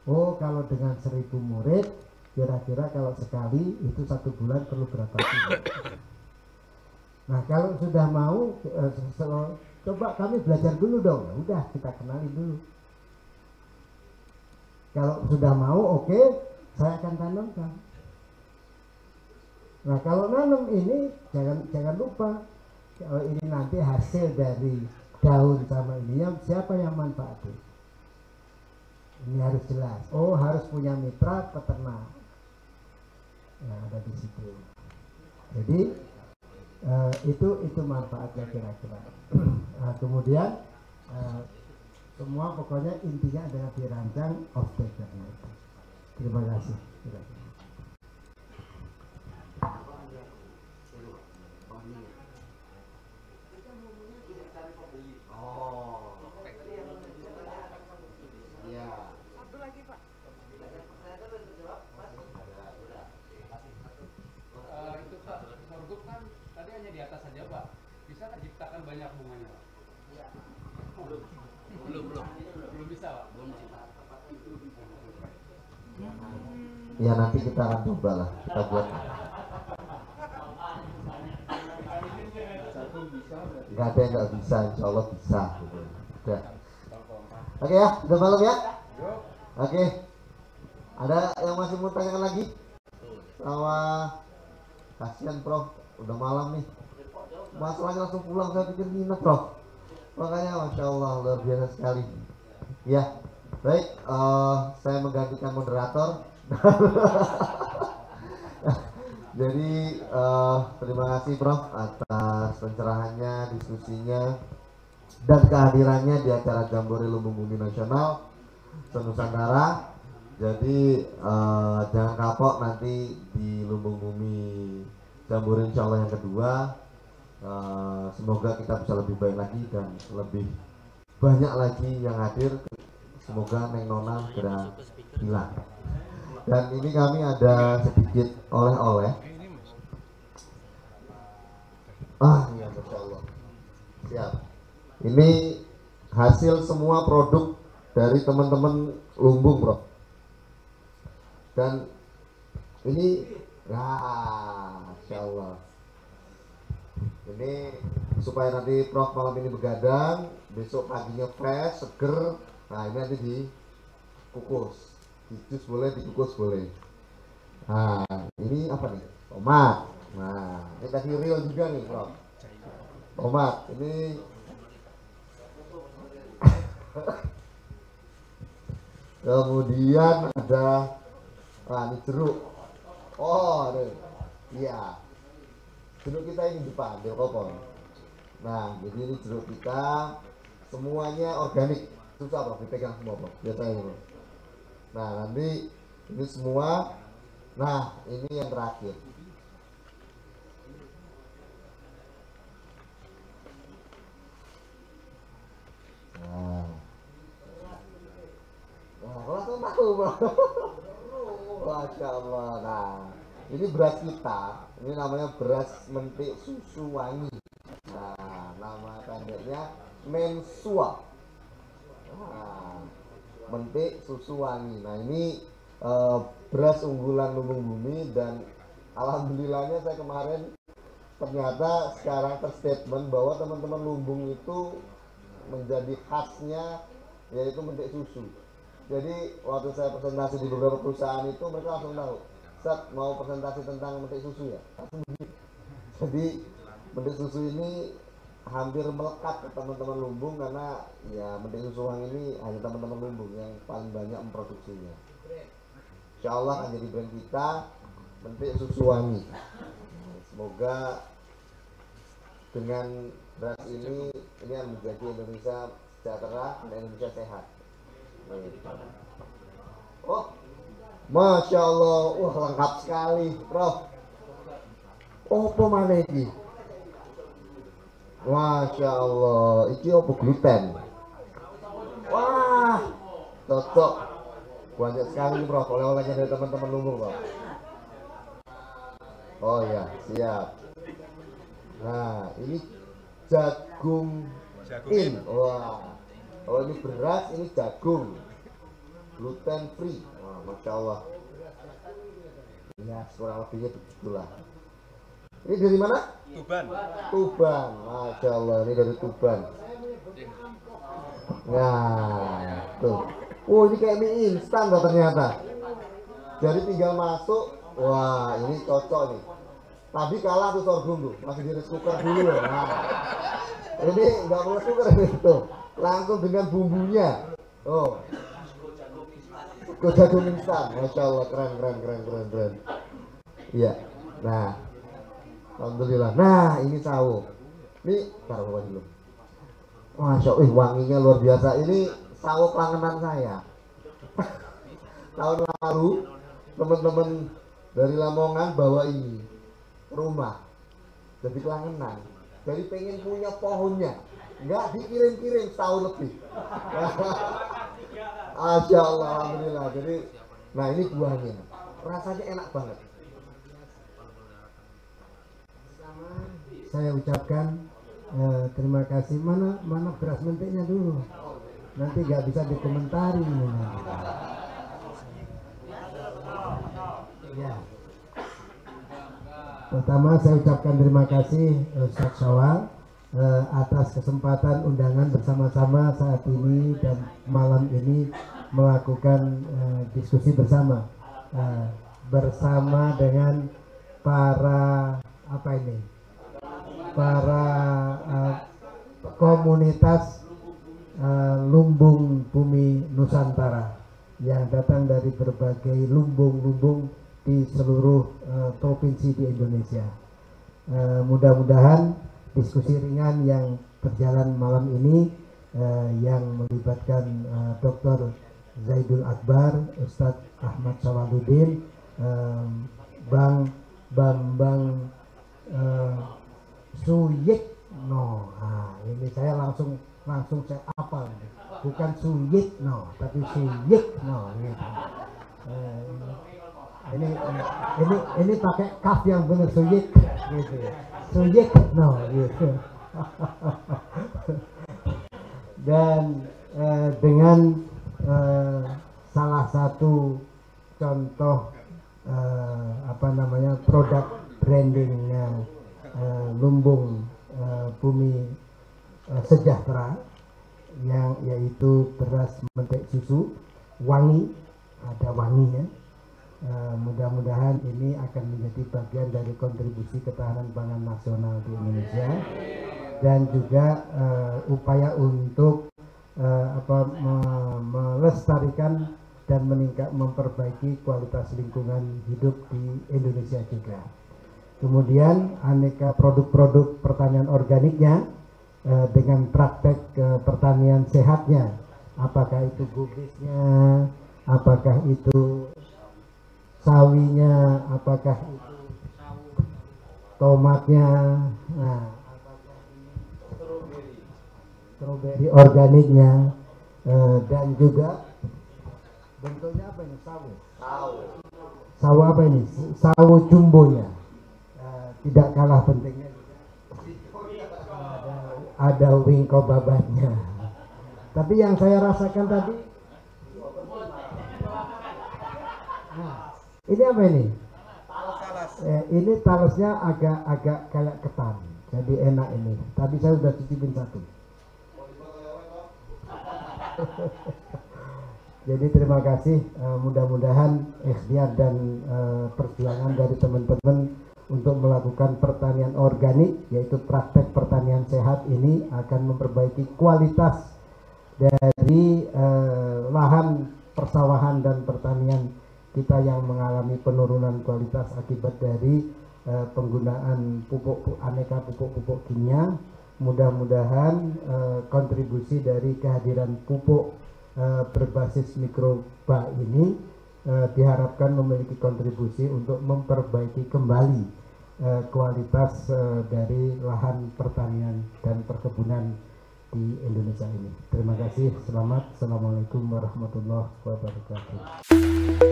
Oh, kalau dengan 1000 murid, kira-kira kalau sekali itu 1 bulan perlu berapa kilo? Nah, kalau sudah mau, coba kami belajar dulu dong. Ya udah, kita kenalin dulu. Kalau sudah mau, oke, saya akan tanamkan. Nah kalau nanam ini jangan lupa kalau ini nanti hasil dari daun sama ini siapa yang manfaatin? Ini harus jelas. Oh harus punya mitra peternak. Nah ada di situ. Jadi itu manfaatnya kira-kira. Nah, kemudian semua pokoknya intinya adalah dirancang off-takernya. Terima kasih. Di atas saja Pak, bisa terciptakan banyak bunganya Pak? Belum bisa Pak? Ya nanti kita akan coba lah, kita buat. Nggak ada yang nggak bisa, insya Allah bisa. Gitu. Udah. Oke ya, udah malam ya. Oke. Ada yang masih mau tanyakan lagi? Sama kasihan Prof, udah malam nih. Masalahnya langsung pulang, saya pikir nginep Prof. Makanya Masya Allah luar biasa sekali. Ya, baik. Saya menggantikan moderator. Jadi terima kasih Prof atas pencerahannya, diskusinya, dan kehadirannya di acara Jambore Lumbung Bumi Nasional Senusantara. Jadi jangan kapok nanti di Lumbung Bumi Jambore insya Allah yang kedua. Semoga kita bisa lebih baik lagi dan lebih banyak lagi yang hadir. Semoga Neng Nona segera hilang. Dan ini kami ada sedikit oleh-oleh. Iya, Masya Allah. Siap. Ini hasil semua produk dari teman-teman Lumbung, Bro. Dan ini, Masya Allah. Ini supaya nanti Prof malam ini begadang, besok paginya fresh, seger. Nah ini nanti dikukus, dijus boleh, dikukus boleh. Nah ini apa nih? Tomat. Nah ini tadi real juga nih, Prof. Tomat ini kemudian ada ini jeruk. Oh, ada. Iya. Jeruk kita ini depan, jeruk kopong. Nah, jadi ini jeruk kita semuanya organik. Susah Bro, dipegang semua Bro. Biasanya Bro. Nah, nanti ini semua. Nah, ini yang terakhir. Nah, langsung tahu Bro. Masya Allah. Nah, ini beras kita. Ini namanya beras mentik susu wangi. Nah, nama pendeknya Mensua. Nah, mentik susu wangi. Nah, ini beras unggulan Lumbung Bumi, dan alhamdulillahnya saya kemarin ternyata sekarang terstatement bahwa teman-teman Lumbung itu menjadi khasnya yaitu mentik susu. Jadi waktu saya presentasi di beberapa perusahaan itu mereka langsung tahu, Ustaz mau presentasi tentang mentik susu ya. Jadi mentik susu ini hampir melekat ke teman-teman Lumbung, karena ya mentik susu wangi ini hanya teman-teman Lumbung yang paling banyak memproduksinya. Insya Allah akan jadi brand kita, mentik susu wangi. Semoga dengan beras ini akan menjadi Indonesia sejahtera dan Indonesia sehat. Oh, Masya Allah, wah lengkap sekali, Prof. Oh, mana ini? Masya Allah, ini apa gluten? Wah, cocok, banyak sekali, Prof. Oleh-olehnya dari teman-teman Lumbung, Prof. Oh ya, siap. Nah, ini jagung in. Wah. Oh ini beras, ini jagung, gluten free. Wah, Masya Allah. Ya kurang lebihnya begitulah. Ini dari mana? Tuban. Tuban, Masya Allah, ini dari Tuban. Nah, tuh. Oh ini kayak mie instan loh ternyata. Jadi tinggal masuk. Wah ini cocok nih. Tadi kalah tuh sorghum tuh, masih di rice cooker dulu ya. Nah, ini nggak perlu cooker itu. Langsung dengan bumbunya. Oh, jagung instan, Masya Allah, keren. Iya. Nah, alhamdulillah. Nah, ini sawo. Ini taruh bawah dulu. Masya Allah, wanginya luar biasa. Ini sawo kelangenan saya. Tahun lalu teman-teman dari Lamongan bawa ini ke rumah. Jadi kelangenan. Jadi pengen punya pohonnya. Enggak dikirim-kirim setahun lebih. Masya Allah, alhamdulillah. Jadi, nah ini buahnya, rasanya enak banget. Saya ucapkan terima kasih. Mana beras mentiknya dulu. Nanti nggak bisa dikomentari. Ya. Pertama saya ucapkan terima kasih Ustaz Syawal atas kesempatan undangan bersama-sama saat ini dan malam ini melakukan diskusi bersama bersama dengan para komunitas Lumbung Bumi Nusantara yang datang dari berbagai lumbung-lumbung di seluruh provinsi di Indonesia. Mudah-mudahan diskusi ringan yang berjalan malam ini yang melibatkan Dr. Zaidul Akbar, Ustadz Ahmad Syawaluddin, Bang Bambang Suyitno. Nah, ini saya langsung saya apal, bukan Suyitno tapi Suyitno gitu. Ini pakai kaf yang benar, Suyit gitu. Suyitno gitu. Dan dengan salah satu contoh produk brandingnya Lumbung Bumi Sejahtera, yang yaitu beras mentek susu wangi, ada wanginya. Mudah-mudahan ini akan menjadi bagian dari kontribusi ketahanan pangan nasional di Indonesia, dan juga upaya untuk melestarikan dan memperbaiki kualitas lingkungan hidup di Indonesia juga. Kemudian aneka produk-produk pertanian organiknya dengan praktek pertanian sehatnya, apakah itu gubrisnya, apakah itu sawinya, apakah itu tomatnya, nah, stroberi organiknya, dan juga bentuknya apa ini? Sawo apa ini? Sawo jumbonya, tidak kalah pentingnya juga ada wingko babatnya. Tapi yang saya rasakan tadi, ini apa ini? Ini talasnya agak kayak ketan, jadi enak ini. Tadi saya sudah cicipin satu. Jadi terima kasih, mudah-mudahan ikhtiar dan perjuangan dari teman-teman untuk melakukan pertanian organik, yaitu praktek pertanian sehat ini akan memperbaiki kualitas dari lahan persawahan dan pertanian kita yang mengalami penurunan kualitas akibat dari penggunaan aneka pupuk kimia. Mudah-mudahan kontribusi dari kehadiran pupuk berbasis mikroba ini diharapkan memiliki kontribusi untuk memperbaiki kembali kualitas dari lahan pertanian dan perkebunan di Indonesia ini. Terima kasih, selamat. Assalamualaikum warahmatullahi wabarakatuh.